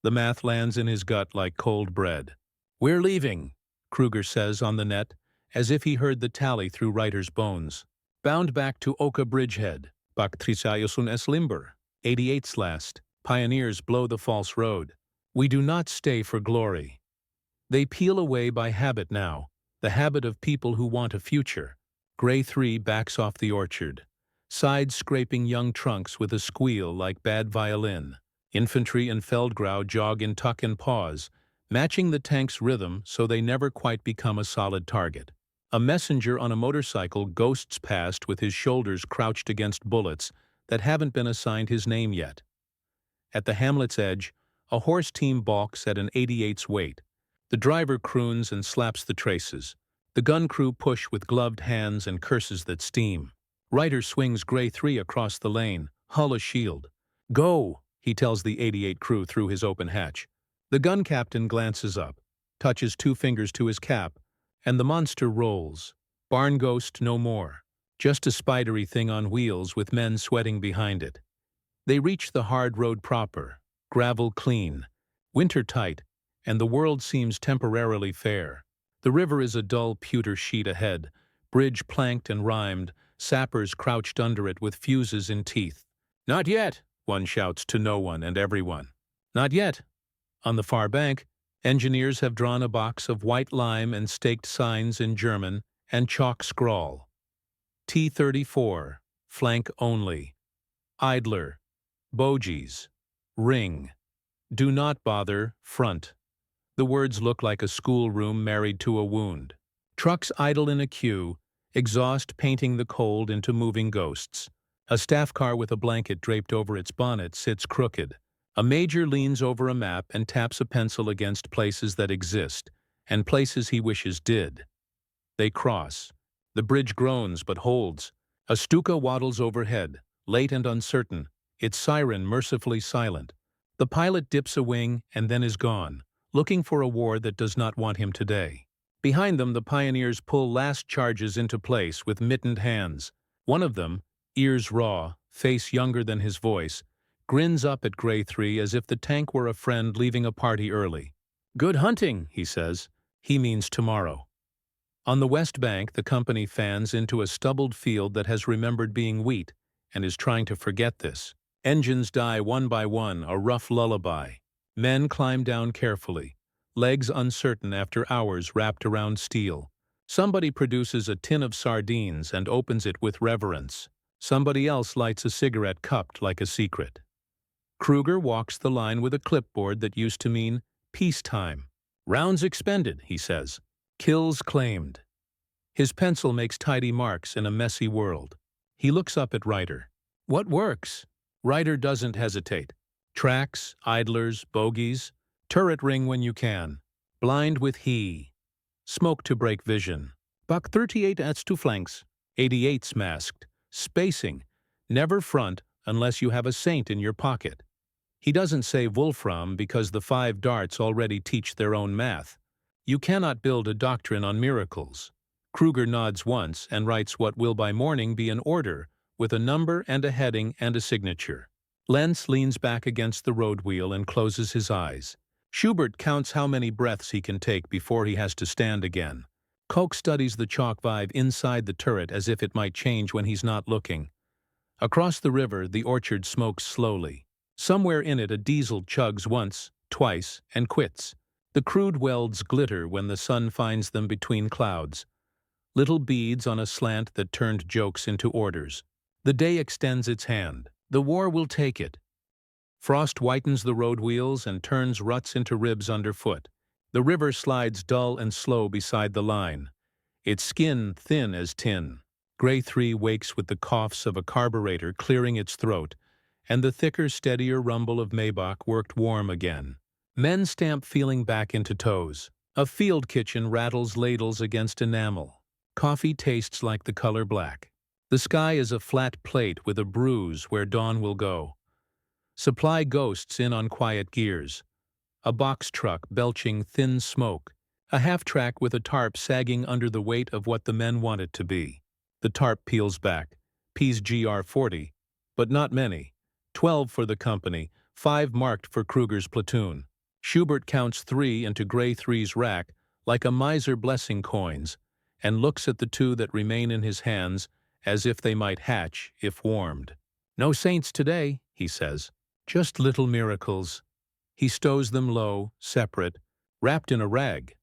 The math lands in his gut like cold bread. "We're leaving," Kruger says on the net, as if he heard the tally through Ryder's bones. "Bound back to Oka Bridgehead. Bak 3s limber. 88's last. Pioneers blow the false road. We do not stay for glory." They peel away by habit now, the habit of people who want a future. Gray 3 backs off the orchard, sides scraping young trunks with a squeal like bad violin. Infantry and Feldgrau jog in tuck and pause, matching the tank's rhythm so they never quite become a solid target. A messenger on a motorcycle ghosts past with his shoulders crouched against bullets that haven't been assigned his name yet. At the hamlet's edge, a horse team balks at an 88's weight. The driver croons and slaps the traces. The gun crew push with gloved hands and curses that steam. Ryder swings Grey 3 across the lane, hull a shield. "Go!" he tells the 88 crew through his open hatch. The gun captain glances up, touches 2 fingers to his cap, and the monster rolls. Barn ghost no more. Just a spidery thing on wheels with men sweating behind it. They reach the hard road proper, gravel clean, winter tight, and the world seems temporarily fair. The river is a dull pewter sheet ahead, bridge planked and rhymed, sappers crouched under it with fuses in teeth. "Not yet," one shouts to no one and everyone. "Not yet." On the far bank, engineers have drawn a box of white lime and staked signs in German and chalk scrawl. T34, flank only. Idler, bogies, ring. Do not bother, front. The words look like a schoolroom married to a wound. Trucks idle in a queue, exhaust painting the cold into moving ghosts. A staff car with a blanket draped over its bonnet sits crooked. A major leans over a map and taps a pencil against places that exist, and places he wishes did. They cross. The bridge groans but holds. A Stuka waddles overhead, late and uncertain, its siren mercifully silent. The pilot dips a wing and then is gone, looking for a war that does not want him today. Behind them, the pioneers pull last charges into place with mittened hands. One of them, ears raw, face younger than his voice, grins up at Grey 3 as if the tank were a friend leaving a party early. "Good hunting," he says. He means tomorrow. On the west bank, the company fans into a stubbled field that has remembered being wheat and is trying to forget this. Engines die one by one, a rough lullaby. Men climb down carefully, legs uncertain after hours wrapped around steel. Somebody produces a tin of sardines and opens it with reverence. Somebody else lights a cigarette cupped like a secret. Kruger walks the line with a clipboard that used to mean peacetime. "Rounds expended," he says. "Kills claimed." His pencil makes tidy marks in a messy world. He looks up at Ryder. "What works?" Ryder doesn't hesitate. Tracks, idlers, bogies, turret ring when you can. Blind with he. Smoke to break vision. Buck 38 adds 2 flanks. 88's masked. Spacing. Never front unless you have a saint in your pocket. He doesn't say Wolfram because the 5 darts already teach their own math. You cannot build a doctrine on miracles. Kruger nods once and writes what will by morning be an order with a number and a heading and a signature. Lenz leans back against the road wheel and closes his eyes. Schubert counts how many breaths he can take before he has to stand again. Koch studies the chalk vibe inside the turret as if it might change when he's not looking. Across the river, the orchard smokes slowly. Somewhere in it, a diesel chugs once, twice, and quits. The crude welds glitter when the sun finds them between clouds. Little beads on a slant that turned jokes into orders. The day extends its hand. The war will take it. Frost whitens the road wheels and turns ruts into ribs underfoot. The river slides dull and slow beside the line, its skin thin as tin. Grey 3 wakes with the coughs of a carburetor clearing its throat, and the thicker, steadier rumble of Maybach worked warm again. Men stamp feeling back into toes. A field kitchen rattles ladles against enamel. Coffee tastes like the color black. The sky is a flat plate with a bruise where dawn will go. Supply ghosts in on quiet gears. A box truck belching thin smoke. A half-track with a tarp sagging under the weight of what the men want it to be. The tarp peels back. P's GR40, but not many. 12 for the company, 5 marked for Kruger's platoon. Schubert counts 3 into Grey 3's rack like a miser blessing coins, and looks at the 2 that remain in his hands as if they might hatch if warmed. "No saints today," he says. "Just little miracles." He stows them low, separate, wrapped in a rag.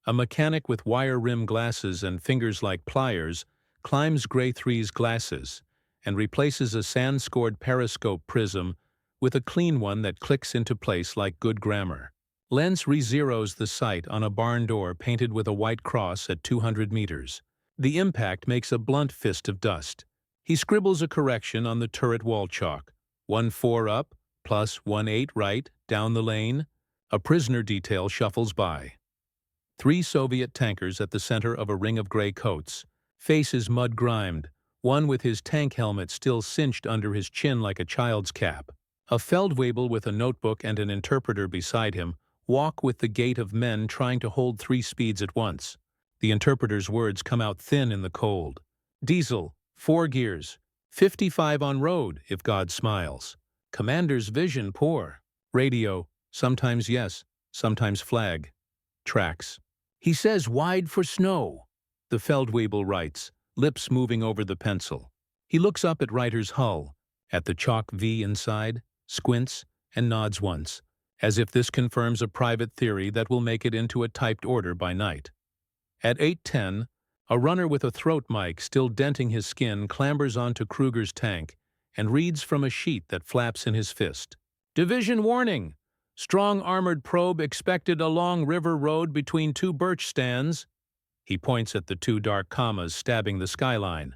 A mechanic with wire rim glasses and fingers like pliers climbs Grey 3's glasses and replaces a sand-scored periscope prism with a clean one that clicks into place like good grammar. Lenz re-zeroes the sight on a barn door painted with a white cross at 200 meters. The impact makes a blunt fist of dust. He scribbles a correction on the turret wall chalk. 1-4 up, plus 1-8 right, down the lane. A prisoner detail shuffles by. 3 Soviet tankers at the center of a ring of gray coats. Faces mud-grimed, one with his tank helmet still cinched under his chin like a child's cap. A Feldwebel with a notebook and an interpreter beside him walk with the gait of men trying to hold 3 speeds at once. The interpreter's words come out thin in the cold. Diesel, 4 gears. 55 on road, if God smiles. Commander's vision poor. Radio, sometimes yes, sometimes flag. Tracks. He says wide for snow. The Feldwebel writes, lips moving over the pencil. He looks up at Reiter's hull, at the chalk V inside, squints, and nods once, as if this confirms a private theory that will make it into a typed order by night. At 8:10, a runner with a throat mic still denting his skin clambers onto Kruger's tank and reads from a sheet that flaps in his fist. Division warning! Strong armored probe expected along river road between 2 birch stands. He points at the 2 dark commas stabbing the skyline.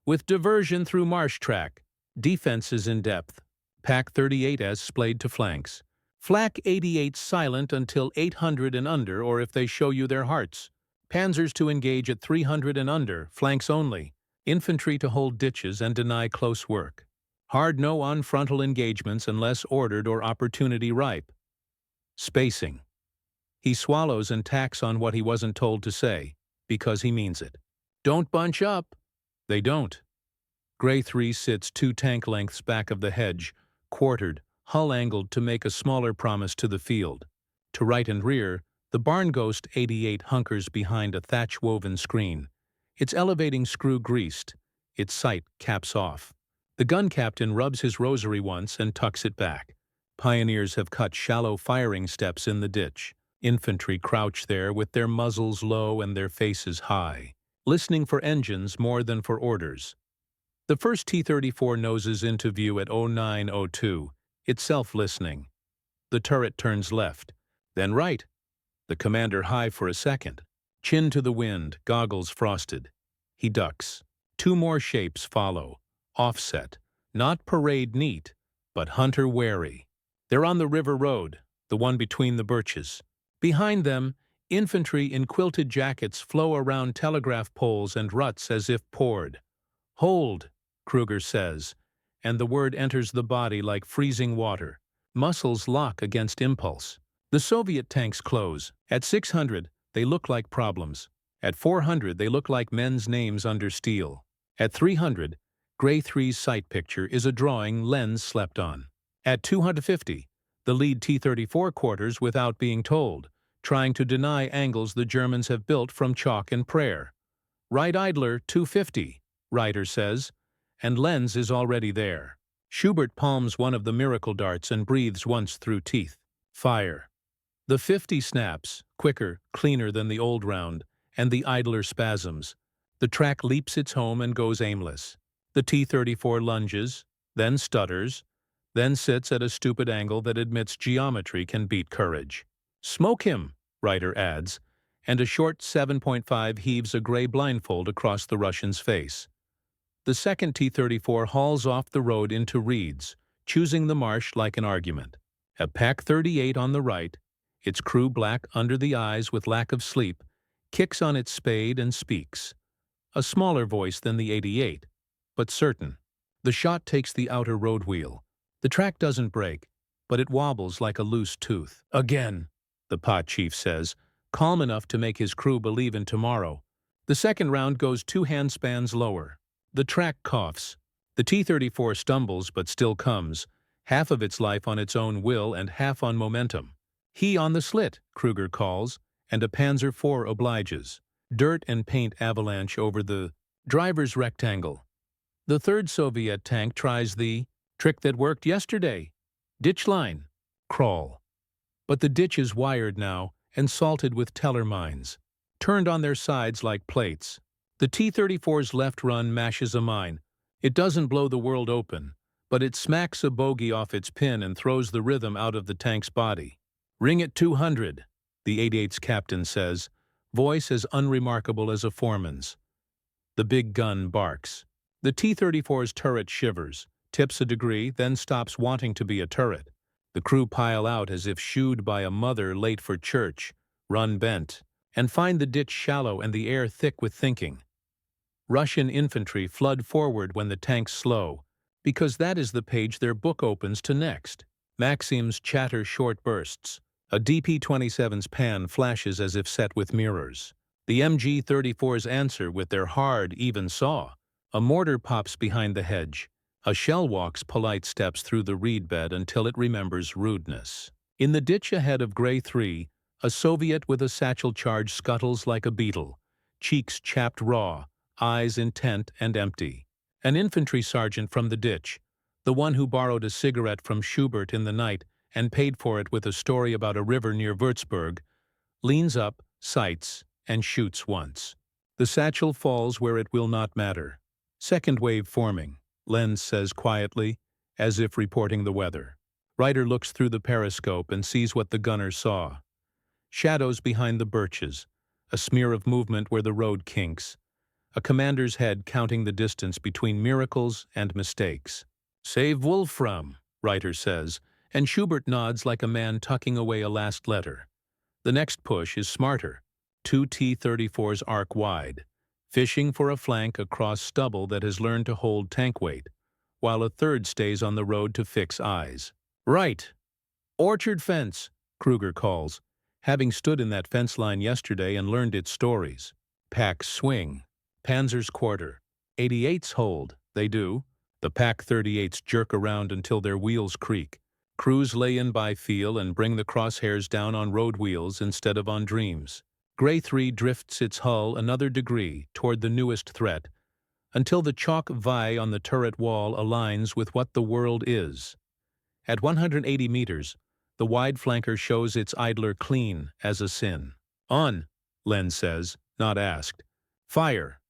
With diversion through marsh track. Defenses in depth. Pack 38's splayed to flanks. FlaK 88 silent until 800 and under or if they show you their hearts. Panzers to engage at 300 and under, flanks only. Infantry to hold ditches and deny close work. Hard no on frontal engagements unless ordered or opportunity ripe. Spacing. He swallows and tacks on what he wasn't told to say, because he means it. Don't bunch up. They don't. Gray 3 sits 2 tank lengths back of the hedge, quartered, hull angled to make a smaller promise to the field. To right and rear, the Barn Ghost 88 hunkers behind a thatch-woven screen, its elevating screw greased, its sight caps off. The gun captain rubs his rosary once and tucks it back. Pioneers have cut shallow firing steps in the ditch. Infantry crouch there with their muzzles low and their faces high, listening for engines more than for orders. The first T-34 noses into view at 0902, itself listening. The turret turns left, then right. The commander high for a second. Chin to the wind, goggles frosted. He ducks. 2 more shapes follow. Offset. Not parade neat, but hunter wary. They're on the river road, the one between the birches. Behind them, infantry in quilted jackets flow around telegraph poles and ruts as if poured. Hold, Kruger says, and the word enters the body like freezing water. Muscles lock against impulse. The Soviet tanks close. At 600, they look like problems. At 400, they look like men's names under steel. At 300, Gray 3's sight picture is a drawing Lenz slept on. At 250, the lead T-34 quarters without being told, trying to deny angles the Germans have built from chalk and prayer. Right idler 250, Reiter says, and Lenz is already there. Schubert palms one of the miracle darts and breathes once through teeth. Fire. The 50 snaps, quicker, cleaner than the old round, and the idler spasms. The track leaps its home and goes aimless. The T-34 lunges, then stutters, then sits at a stupid angle that admits geometry can beat courage. Smoke him, Reiter adds, and a short 7.5 heaves a gray blindfold across the Russian's face. The second T-34 hauls off the road into reeds, choosing the marsh like an argument. A Pack 38 on the right, its crew black under the eyes with lack of sleep, kicks on its spade and speaks. A smaller voice than the 88, but certain. The shot takes the outer road wheel. The track doesn't break, but it wobbles like a loose tooth. Again, the pot chief says, calm enough to make his crew believe in tomorrow. The second round goes 2 handspans lower. The track coughs. The T-34 stumbles but still comes, half of its life on its own will and half on momentum. He on the slit, Kruger calls, and a Panzer IV obliges. Dirt and paint avalanche over the driver's rectangle. The third Soviet tank tries the trick that worked yesterday. Ditch line. Crawl. But the ditch is wired now and salted with teller mines, turned on their sides like plates. The T-34's left run mashes a mine. It doesn't blow the world open, but it smacks a bogey off its pin and throws the rhythm out of the tank's body. "Ring at 200, the 88's captain says, voice as unremarkable as a foreman's. The big gun barks. The T-34's turret shivers, tips a degree, then stops wanting to be a turret. The crew pile out as if shooed by a mother late for church, run bent, and find the ditch shallow and the air thick with thinking. Russian infantry flood forward when the tanks slow, because that is the page their book opens to next. Maxims chatter short bursts. A DP-27's pan flashes as if set with mirrors. The MG-34's answer with their hard, even saw. A mortar pops behind the hedge. A shell walks polite steps through the reed bed until it remembers rudeness. In the ditch ahead of Gray 3, a Soviet with a satchel charge scuttles like a beetle, cheeks chapped raw, eyes intent and empty. An infantry sergeant from the ditch, the one who borrowed a cigarette from Schubert in the night and paid for it with a story about a river near Würzburg, leans up, sights, and shoots once. The satchel falls where it will not matter. Second wave forming, Lenz says quietly, as if reporting the weather. Ryder looks through the periscope and sees what the gunner saw. Shadows behind the birches, a smear of movement where the road kinks, a commander's head counting the distance between miracles and mistakes. "Save Wolfram," Ryder says, and Schubert nods like a man tucking away a last letter. The next push is smarter. 2 T-34's arc wide, fishing for a flank across stubble that has learned to hold tank weight, while a third stays on the road to fix eyes. "Right! Orchard fence," Kruger calls, having stood in that fence line yesterday and learned its stories. Packs swing. Panzer's quarter. 88's hold. They do. The Pak 38's jerk around until their wheels creak. Crews lay in by feel and bring the crosshairs down on road wheels instead of on dreams. Gray 3 drifts its hull another degree toward the newest threat, until the chalk V on the turret wall aligns with what the world is. At 180 meters, the wide flanker shows its idler clean as a sin. "On," Lenz says, not asked. "Fire."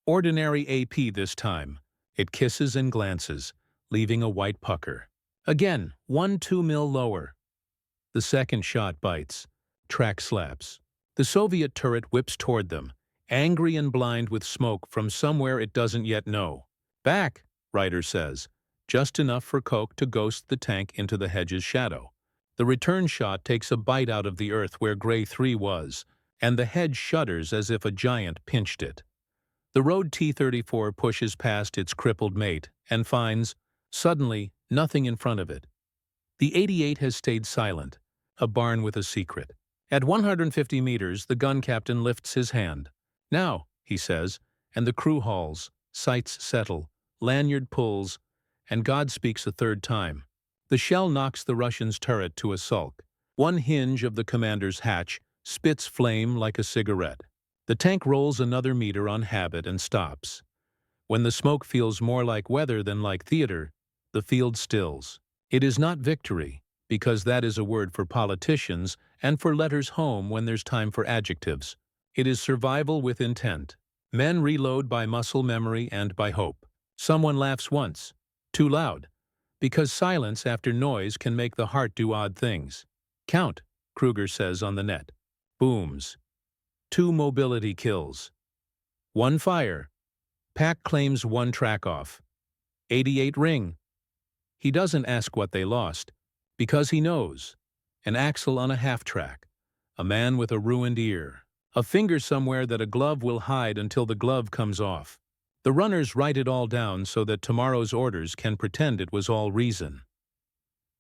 Ordinary AP this time. It kisses and glances, leaving a white pucker. Again, 1-2 mil lower. The second shot bites. Track slaps. The Soviet turret whips toward them, angry and blind with smoke from somewhere it doesn't yet know. "Back," Ryder says, just enough for Koch to ghost the tank into the hedge's shadow. The return shot takes a bite out of the earth where Gray 3 was, and the hedge shudders as if a giant pinched it. The road T-34 pushes past its crippled mate and finds, suddenly, nothing in front of it. The 88 has stayed silent, a barn with a secret. At 150 meters, the gun captain lifts his hand. "Now," he says, and the crew hauls, sights settle, lanyard pulls, and God speaks a third time. The shell knocks the Russian's turret to a sulk. One hinge of the commander's hatch spits flame like a cigarette. The tank rolls another meter on habit and stops. When the smoke feels more like weather than like theater, the field stills. It is not victory, because that is a word for politicians and for letters home when there's time for adjectives. It is survival with intent. Men reload by muscle memory and by hope. Someone laughs once, too loud, because silence after noise can make the heart do odd things. "Count," Kruger says on the net. Booms. 2 mobility kills. 1 fire. Pak claims 1 track off. 88 ring. He doesn't ask what they lost, because he knows. An axle on a half-track. A man with a ruined ear. A finger somewhere that a glove will hide until the glove comes off. The runners write it all down so that tomorrow's orders can pretend it was all reason.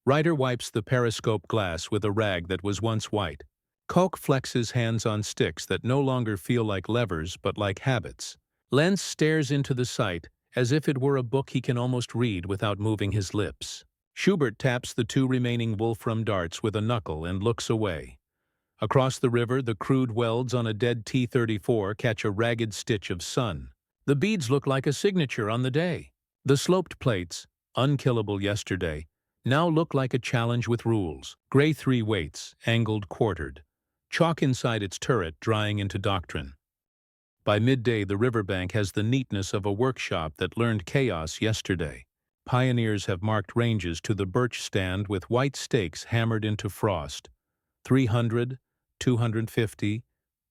Ryder wipes the periscope glass with a rag that was once white. Koch flexes hands on sticks that no longer feel like levers but like habits. Lenz stares into the sight as if it were a book he can almost read without moving his lips. Schubert taps the 2 remaining Wolfram darts with a knuckle and looks away. Across the river, the crude welds on a dead T-34 catch a ragged stitch of sun. The beads look like a signature on the day. The sloped plates, unkillable yesterday, now look like a challenge with rules. Gray 3 waits, angled quartered. Chalk inside its turret drying into doctrine. By midday, the riverbank has the neatness of a workshop that learned chaos yesterday. pioneers have marked ranges to the birch stand with white stakes hammered into frost. 300, 250,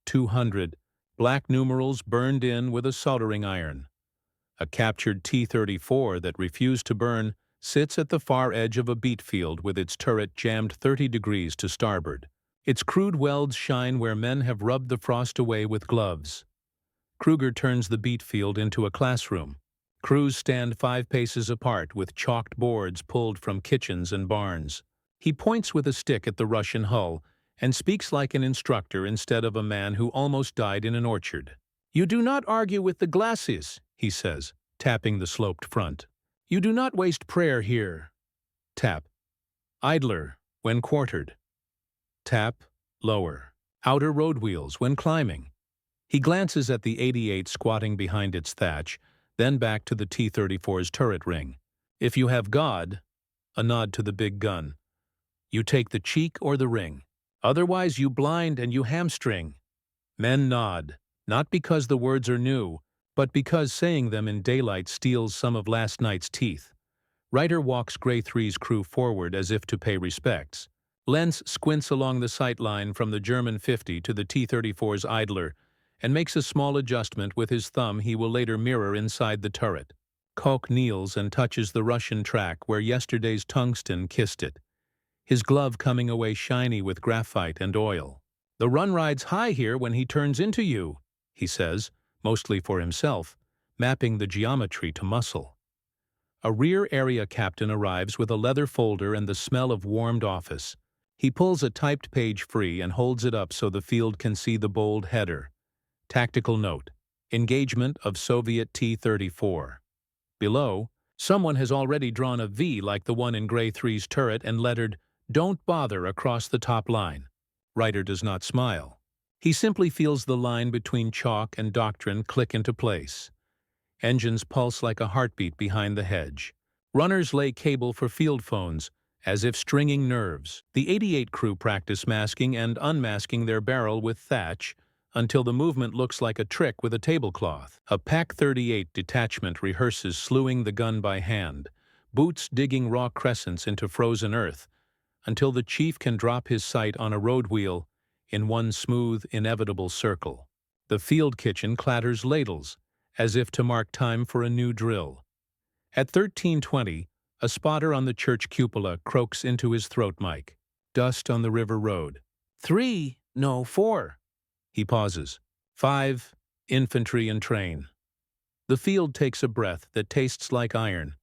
200, black numerals burned in with a soldering iron. A captured T-34 that refused to burn sits at the far edge of a beet field with its turret jammed 30 degrees to starboard. Its crude welds shine where men have rubbed the frost away with gloves. Kruger turns the beet field into a classroom. Crews stand 5 paces apart with chalked boards pulled from kitchens and barns. He points with a stick at the Russian hull and speaks like an instructor instead of a man who almost died in an orchard. "You do not argue with the glasses," he says, tapping the sloped front. "You do not waste prayer here." Tap. Idler, when quartered. Tap, lower. Outer road wheels when climbing. He glances at the 88 squatting behind its thatch, then back to the T-34's turret ring. "If you have God," a nod to the big gun, "you take the cheek or the ring. Otherwise you blind and you hamstring." Men nod, not because the words are new, but because saying them in daylight steals some of last night's teeth. Ryder walks Gray 3's crew forward as if to pay respects. Lenz squints along the sight line from the German 50 to the T-34's idler and makes a small adjustment with his thumb he will later mirror inside the turret. Koch kneels and touches the Russian track where yesterday's tungsten kissed it, his glove coming away shiny with graphite and oil. "The run ride's high here when he turns into you," he says, mostly for himself, mapping the geometry to muscle. A rear area captain arrives with a leather folder and the smell of warmed office. He pulls a typed page free and holds it up so the field can see the bold header. Tactical note: engagement of Soviet T-34. Below, someone has already drawn a V like the one in Gray 3's turret and lettered "Don't bother" across the top line. Ryder does not smile. He simply feels the line between chalk and doctrine click into place. Engines pulse like a heartbeat behind the hedge. Runners lay cable for field phones, as if stringing nerves. The 88 crew practice masking and unmasking their barrel with thatch until the movement looks like a trick with a tablecloth. A Pak 38 detachment rehearses slewing the gun by hand, boots digging raw crescents into frozen earth, until the chief can drop his sight on a road wheel in one smooth, inevitable circle. The field kitchen clatters ladles, as if to mark time for a new drill. At 13:20, a spotter on the church cupola croaks into his throat mic. Dust on the river road. 3, no, 4. He pauses. 5, infantry and train. The field takes a breath that tastes like iron.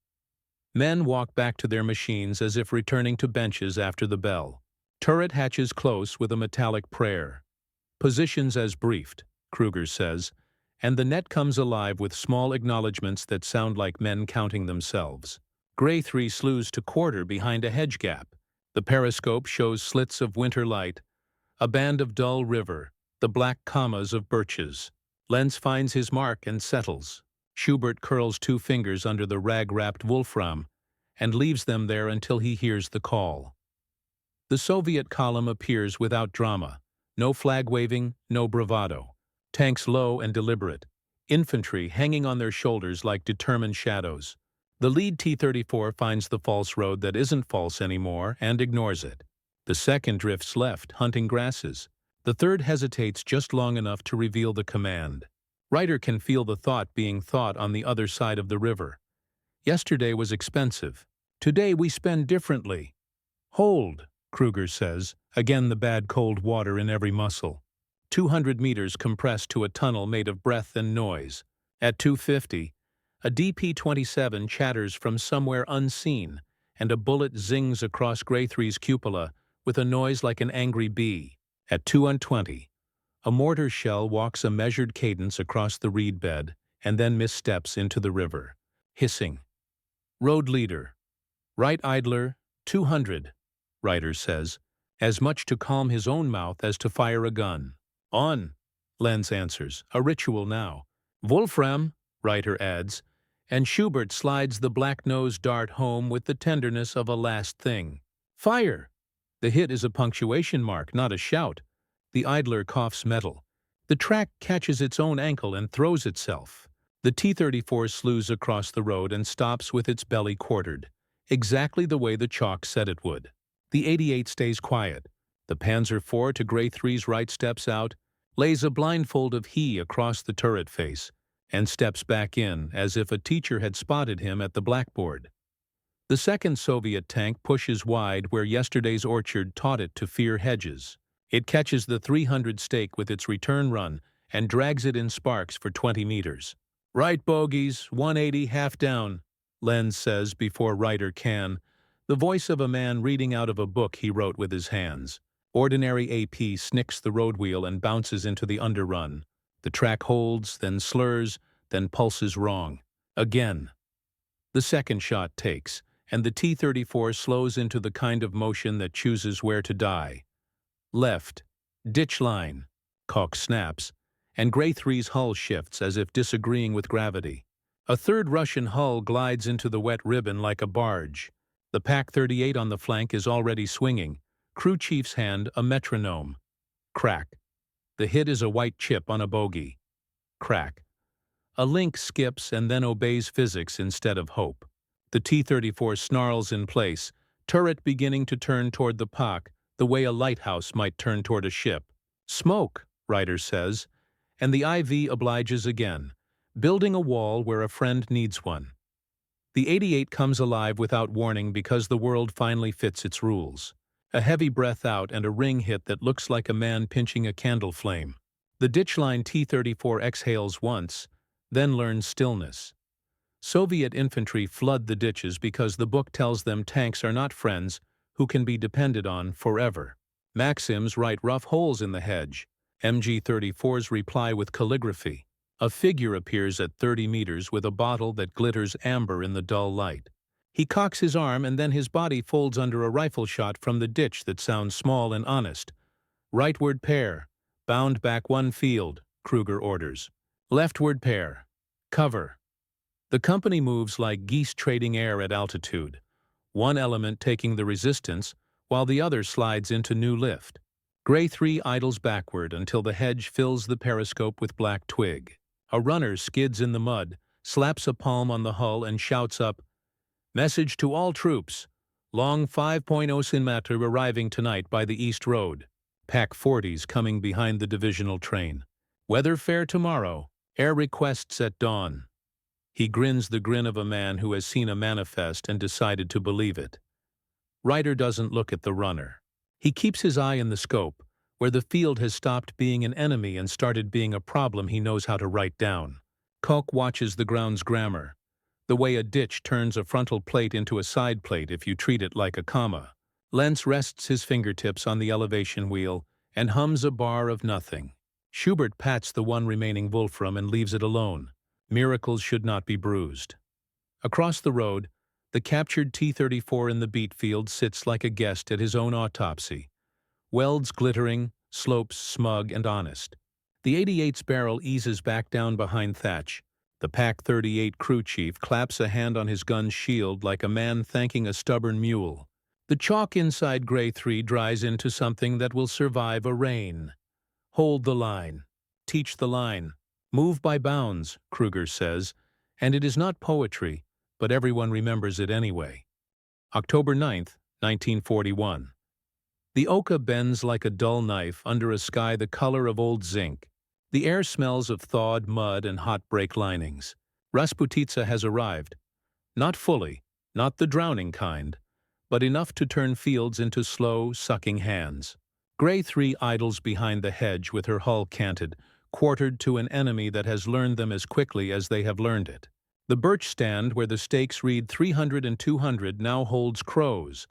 Men walk back to their machines as if returning to benches after the bell. Turret hatches close with a metallic prayer. Positions as briefed, Kruger says, and the net comes alive with small acknowledgments that sound like men counting themselves. Gray 3 slews to quarter behind a hedge gap. The periscope shows slits of winter light, a band of dull river, the black commas of birches. Lenz finds his mark and settles. Schubert curls 2 fingers under the rag-wrapped wolfram and leaves them there until he hears the call. The Soviet column appears without drama. No flag waving, no bravado. Tanks low and deliberate. Infantry hanging on their shoulders like determined shadows. The lead T-34 finds the false road that isn't false anymore and ignores it. The second drifts left, hunting grasses. The third hesitates just long enough to reveal the command. Ryder can feel the thought being thought on the other side of the river. Yesterday was expensive. Today we spend differently. "Hold," Kruger says, again the bad cold water in every muscle. 200 meters compressed to a tunnel made of breath and noise. At 250, a DP-27 chatters from somewhere unseen, and a bullet zings across Gray 3's cupola with a noise like an angry bee. At 220, a mortar shell walks a measured cadence across the reed bed and then missteps into the river. Hissing. "Road leader. Right idler, 200, Ryder says, as much to calm his own mouth as to fire a gun. "On," Lenz answers, a ritual now. "Wolfram," Ryder adds, and Schubert slides the black-nosed dart home with the tenderness of a last thing. "Fire!" The hit is a punctuation mark, not a shout. The idler coughs metal. The track catches its own ankle and throws itself. The T-34 slews across the road and stops with its belly quartered, exactly the way the chalk said it would. The 88 stays quiet. The Panzer IV to Gray III's right steps out, lays a blindfold of he across the turret face, and steps back in as if a teacher had spotted him at the blackboard. The second Soviet tank pushes wide where yesterday's orchard taught it to fear hedges. It catches the 300 stake with its return run and drags it in sparks for 20 meters. "Right bogies, 180 half down," Lenz says before Ryder can, the voice of a man reading out of a book he wrote with his hands. Ordinary AP snicks the road wheel and bounces into the underrun. The track holds, then slurs, then pulses wrong. Again. The second shot takes, and the T-34 slows into the kind of motion that chooses where to die. Left. Ditch line. Caulk snaps, and Gray III's hull shifts as if disagreeing with gravity. A third Russian hull glides into the wet ribbon like a barge. The Pak-38 on the flank is already swinging, crew chief's hand a metronome. Crack. The hit is a white chip on a bogey. Crack. A link skips and then obeys physics instead of hope. The T-34 snarls in place, turret beginning to turn toward the Pak, the way a lighthouse might turn toward a ship. "Smoke," Ryder says, and the IV obliges again, building a wall where a friend needs one. The 88 comes alive without warning because the world finally fits its rules. A heavy breath out and a ring hit that looks like a man pinching a candle flame. The ditchline T-34 exhales once, then learns stillness. Soviet infantry flood the ditches because the book tells them tanks are not friends who can be depended on forever. Maxims write rough holes in the hedge. MG-34's reply with calligraphy. A figure appears at 30 meters with a bottle that glitters amber in the dull light. He cocks his arm and then his body folds under a rifle shot from the ditch that sounds small and honest. "Rightward pair. Bound back one field," Kruger orders. "Leftward pair. Cover." The company moves like geese trading air at altitude, one element taking the resistance while the other slides into new lift. Gray III idles backward until the hedge fills the periscope with black twig. A runner skids in the mud, slaps a palm on the hull and shouts up, "Message to all troops. Long 5.0 cm arriving tonight by the East Road. Pak-40s coming behind the divisional train. Weather fair tomorrow. Air requests at dawn." He grins the grin of a man who has seen a manifest and decided to believe it. Ryder doesn't look at the runner. He keeps his eye in the scope, where the field has stopped being an enemy and started being a problem he knows how to write down. Kalk watches the ground's grammar, the way a ditch turns a frontal plate into a side plate if you treat it like a comma. Lenz rests his fingertips on the elevation wheel and hums a bar of nothing. Schubert pats the one remaining Wolfram and leaves it alone. Miracles should not be bruised. Across the road, the captured T-34 in the beat field sits like a guest at his own autopsy. Welds glittering, slopes smug and honest. The 88's barrel eases back down behind thatch. The Pak-38 crew chief claps a hand on his gun's shield like a man thanking a stubborn mule. The chalk inside Gray III dries into something that will survive a rain. "Hold the line. Teach the line. Move by bounds," Kruger says, and it is not poetry, but everyone remembers it anyway. October 9th, 1941. The Oka bends like a dull knife under a sky the color of old zinc. The air smells of thawed mud and hot brake linings. Rasputitsa has arrived. Not fully, not the drowning kind, but enough to turn fields into slow, sucking hands. Gray III idles behind the hedge with her hull canted, quartered to an enemy that has learned them as quickly as they have learned it. The birch stand where the stakes read 300 and 200 now holds crows,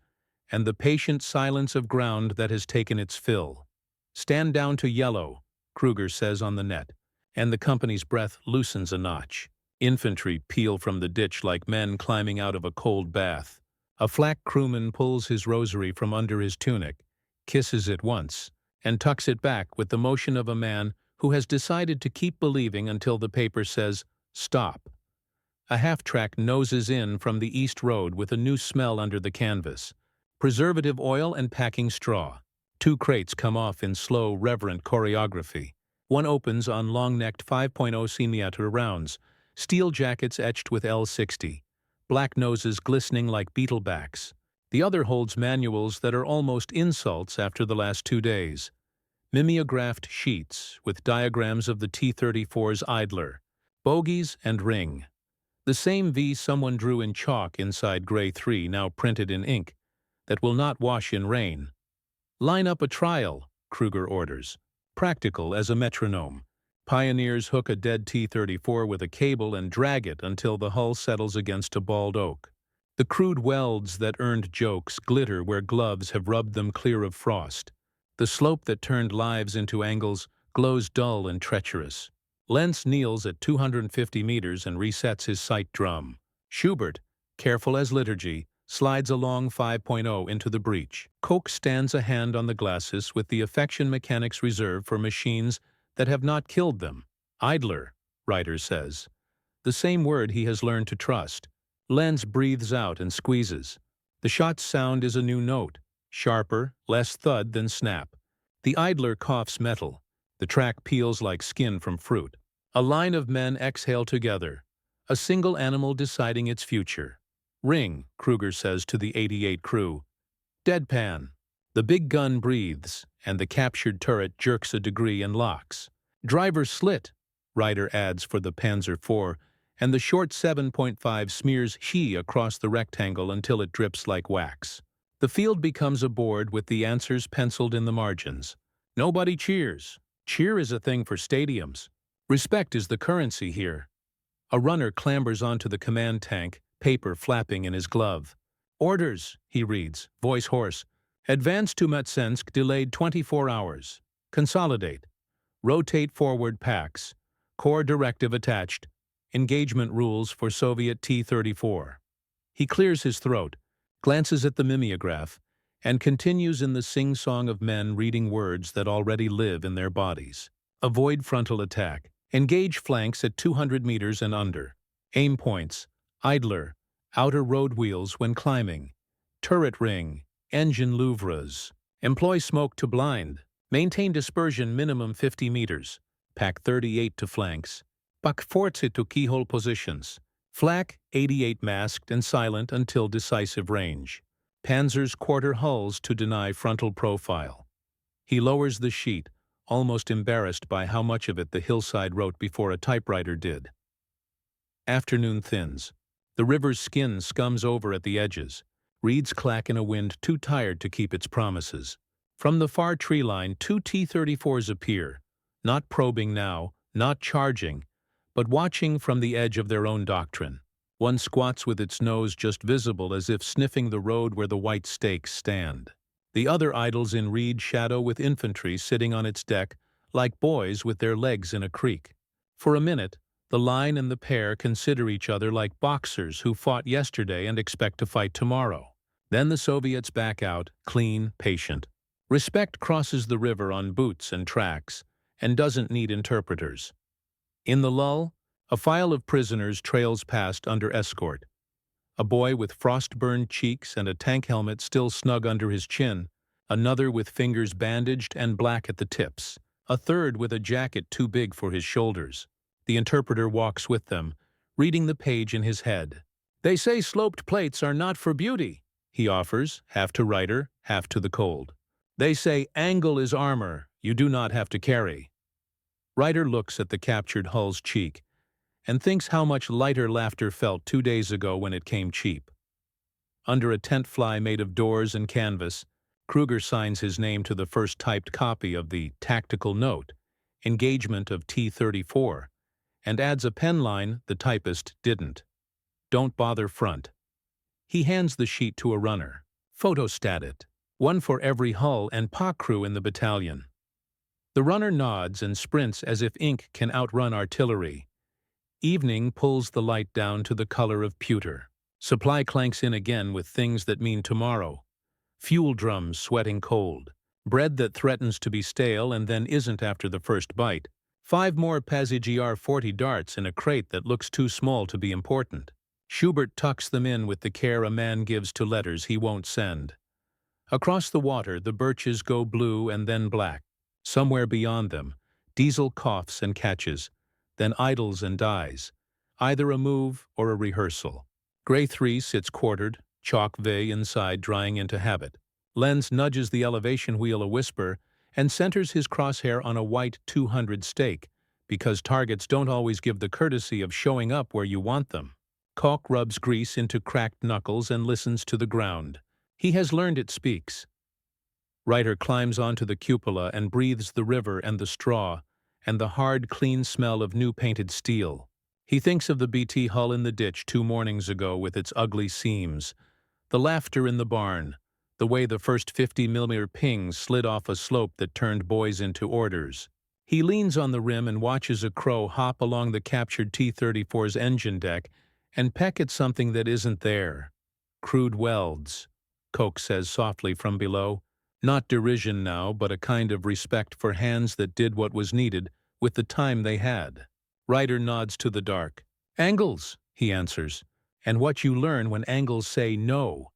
and the patient silence of ground that has taken its fill. "Stand down to yellow," Kruger says on the net, and the company's breath loosens a notch. Infantry peel from the ditch like men climbing out of a cold bath. A FlaK crewman pulls his rosary from under his tunic, kisses it once, and tucks it back with the motion of a man who has decided to keep believing until the paper says, "Stop." A half-track noses in from the East Road with a new smell under the canvas. Preservative oil and packing straw. Two crates come off in slow, reverent choreography. One opens on long-necked 5.0 cm rounds, steel jackets etched with L60, black noses glistening like beetle backs. The other holds manuals that are almost insults after the last 2 days. Mimeographed sheets with diagrams of the T34's idler, bogies and ring. The same V someone drew in chalk inside Gray 3 now printed in ink, that will not wash in rain. Line up a trial, Kruger orders. Practical as a metronome. Pioneers hook a dead T-34 with a cable and drag it until the hull settles against a bald oak. The crude welds that earned jokes glitter where gloves have rubbed them clear of frost. The slope that turned lives into angles glows dull and treacherous. Lenz kneels at 250 meters and resets his sight drum. Schubert, careful as liturgy, slides along 5.0 into the breach. Koch stands a hand on the glacis with the affection mechanics reserved for machines that have not killed them. Idler, Ryder says. The same word he has learned to trust. Lenz breathes out and squeezes. The shot's sound is a new note, sharper, less thud than snap. The idler coughs metal. The track peels like skin from fruit. A line of men exhale together, a single animal deciding its future. Ring, Kruger says to the 88 crew. Deadpan. The big gun breathes, and the captured turret jerks a degree and locks. Driver slit, Ryder adds for the Panzer IV, and the short 7.5 smears he across the rectangle until it drips like wax. The field becomes a board with the answers penciled in the margins. Nobody cheers. Cheer is a thing for stadiums. Respect is the currency here. A runner clambers onto the command tank, paper flapping in his glove. Orders, he reads, voice hoarse. Advance to Mtsensk delayed 24 hours. Consolidate. Rotate forward packs. Core directive attached. Engagement rules for Soviet T-34. He clears his throat, glances at the mimeograph, and continues in the sing-song of men reading words that already live in their bodies. Avoid frontal attack. Engage flanks at 200 meters and under. Aim points. Idler. Outer road wheels when climbing. Turret ring. Engine louvres. Employ smoke to blind. Maintain dispersion minimum 50 meters. Pack 38 to flanks. Pack forze to keyhole positions. FlaK 88 masked and silent until decisive range. Panzer's quarter hulls to deny frontal profile. He lowers the sheet, almost embarrassed by how much of it the hillside wrote before a typewriter did. Afternoon thins. The river's skin scums over at the edges. Reeds clack in a wind too tired to keep its promises. From the far tree line, 2 T-34's appear, not probing now, not charging, but watching from the edge of their own doctrine. One squats with its nose just visible as if sniffing the road where the white stakes stand. The other idles in reed shadow with infantry sitting on its deck like boys with their legs in a creek. For a minute, the line and the pair consider each other like boxers who fought yesterday and expect to fight tomorrow. Then the Soviets back out, clean, patient. Respect crosses the river on boots and tracks, and doesn't need interpreters. In the lull, a file of prisoners trails past under escort. A boy with frost-burned cheeks and a tank helmet still snug under his chin, another with fingers bandaged and black at the tips, a third with a jacket too big for his shoulders. The interpreter walks with them, reading the page in his head. They say sloped plates are not for beauty, he offers, half to Ryder, half to the cold. They say angle is armor, you do not have to carry. Ryder looks at the captured hull's cheek and thinks how much lighter laughter felt 2 days ago when it came cheap. Under a tent fly made of doors and canvas, Kruger signs his name to the first typed copy of the tactical note, engagement of T-34, and adds a pen line the typist didn't. Don't bother front. He hands the sheet to a runner. Photostat it. One for every hull and PA crew in the battalion. The runner nods and sprints as if ink can outrun artillery. Evening pulls the light down to the color of pewter. Supply clanks in again with things that mean tomorrow. Fuel drums sweating cold. Bread that threatens to be stale and then isn't after the first bite. 5 more APCR 40 darts in a crate that looks too small to be important. Schubert tucks them in with the care a man gives to letters he won't send. Across the water, the birches go blue and then black. Somewhere beyond them, diesel coughs and catches, then idles and dies. either a move or a rehearsal. Gray 3 sits quartered, chalk V inside drying into habit. Lenz nudges the elevation wheel a whisper and centers his crosshair on a white 200 stake, because targets don't always give the courtesy of showing up where you want them. Kalk rubs grease into cracked knuckles and listens to the ground. He has learned it speaks. Reiter climbs onto the cupola and breathes the river and the straw, and the hard, clean smell of new painted steel. He thinks of the BT hull in the ditch 2 mornings ago with its ugly seams, the laughter in the barn, the way the first 50mm pings slid off a slope that turned boys into orders. He leans on the rim and watches a crow hop along the captured T34's engine deck and peck at something that isn't there. Crude welds, Koch says softly from below. Not derision now, but a kind of respect for hands that did what was needed with the time they had. Reiter nods to the dark. Angles, he answers, and what you learn when angles say no.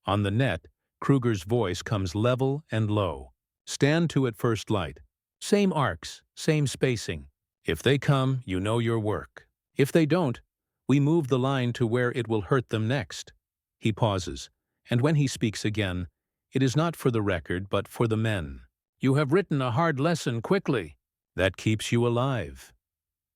On the net, Kruger's voice comes level and low. Stand to at first light. Same arcs, same spacing. If they come, you know your work. If they don't, we move the line to where it will hurt them next. He pauses, and when he speaks again, it is not for the record, but for the men. You have written a hard lesson quickly. That keeps you alive.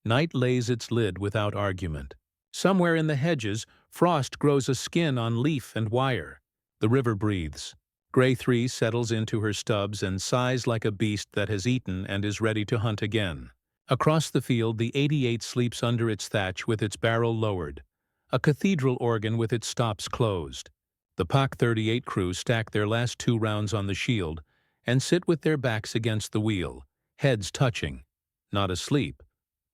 Night lays its lid without argument. Somewhere in the hedges, frost grows a skin on leaf and wire. The river breathes. Gray 3 settles into her stubs and sighs like a beast that has eaten and is ready to hunt again. Across the field, the 88 sleeps under its thatch with its barrel lowered, a cathedral organ with its stops closed. The PaK 38 crew stack their last 2 rounds on the shield and sit with their backs against the wheel, heads touching, not asleep,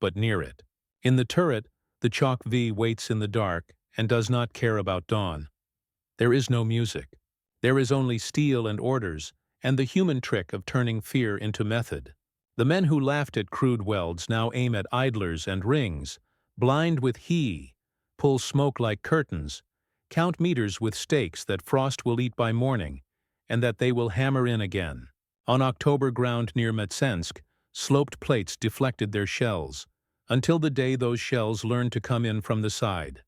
but near it. In the turret, the chalk V waits in the dark and does not care about dawn. There is no music. There is only steel and orders, and the human trick of turning fear into method. The men who laughed at crude welds now aim at idlers and rings, blind with he, pull smoke like curtains, count meters with stakes that frost will eat by morning, and that they will hammer in again. On October ground near Mtsensk, sloped plates deflected their shells, until the day those shells learned to come in from the side.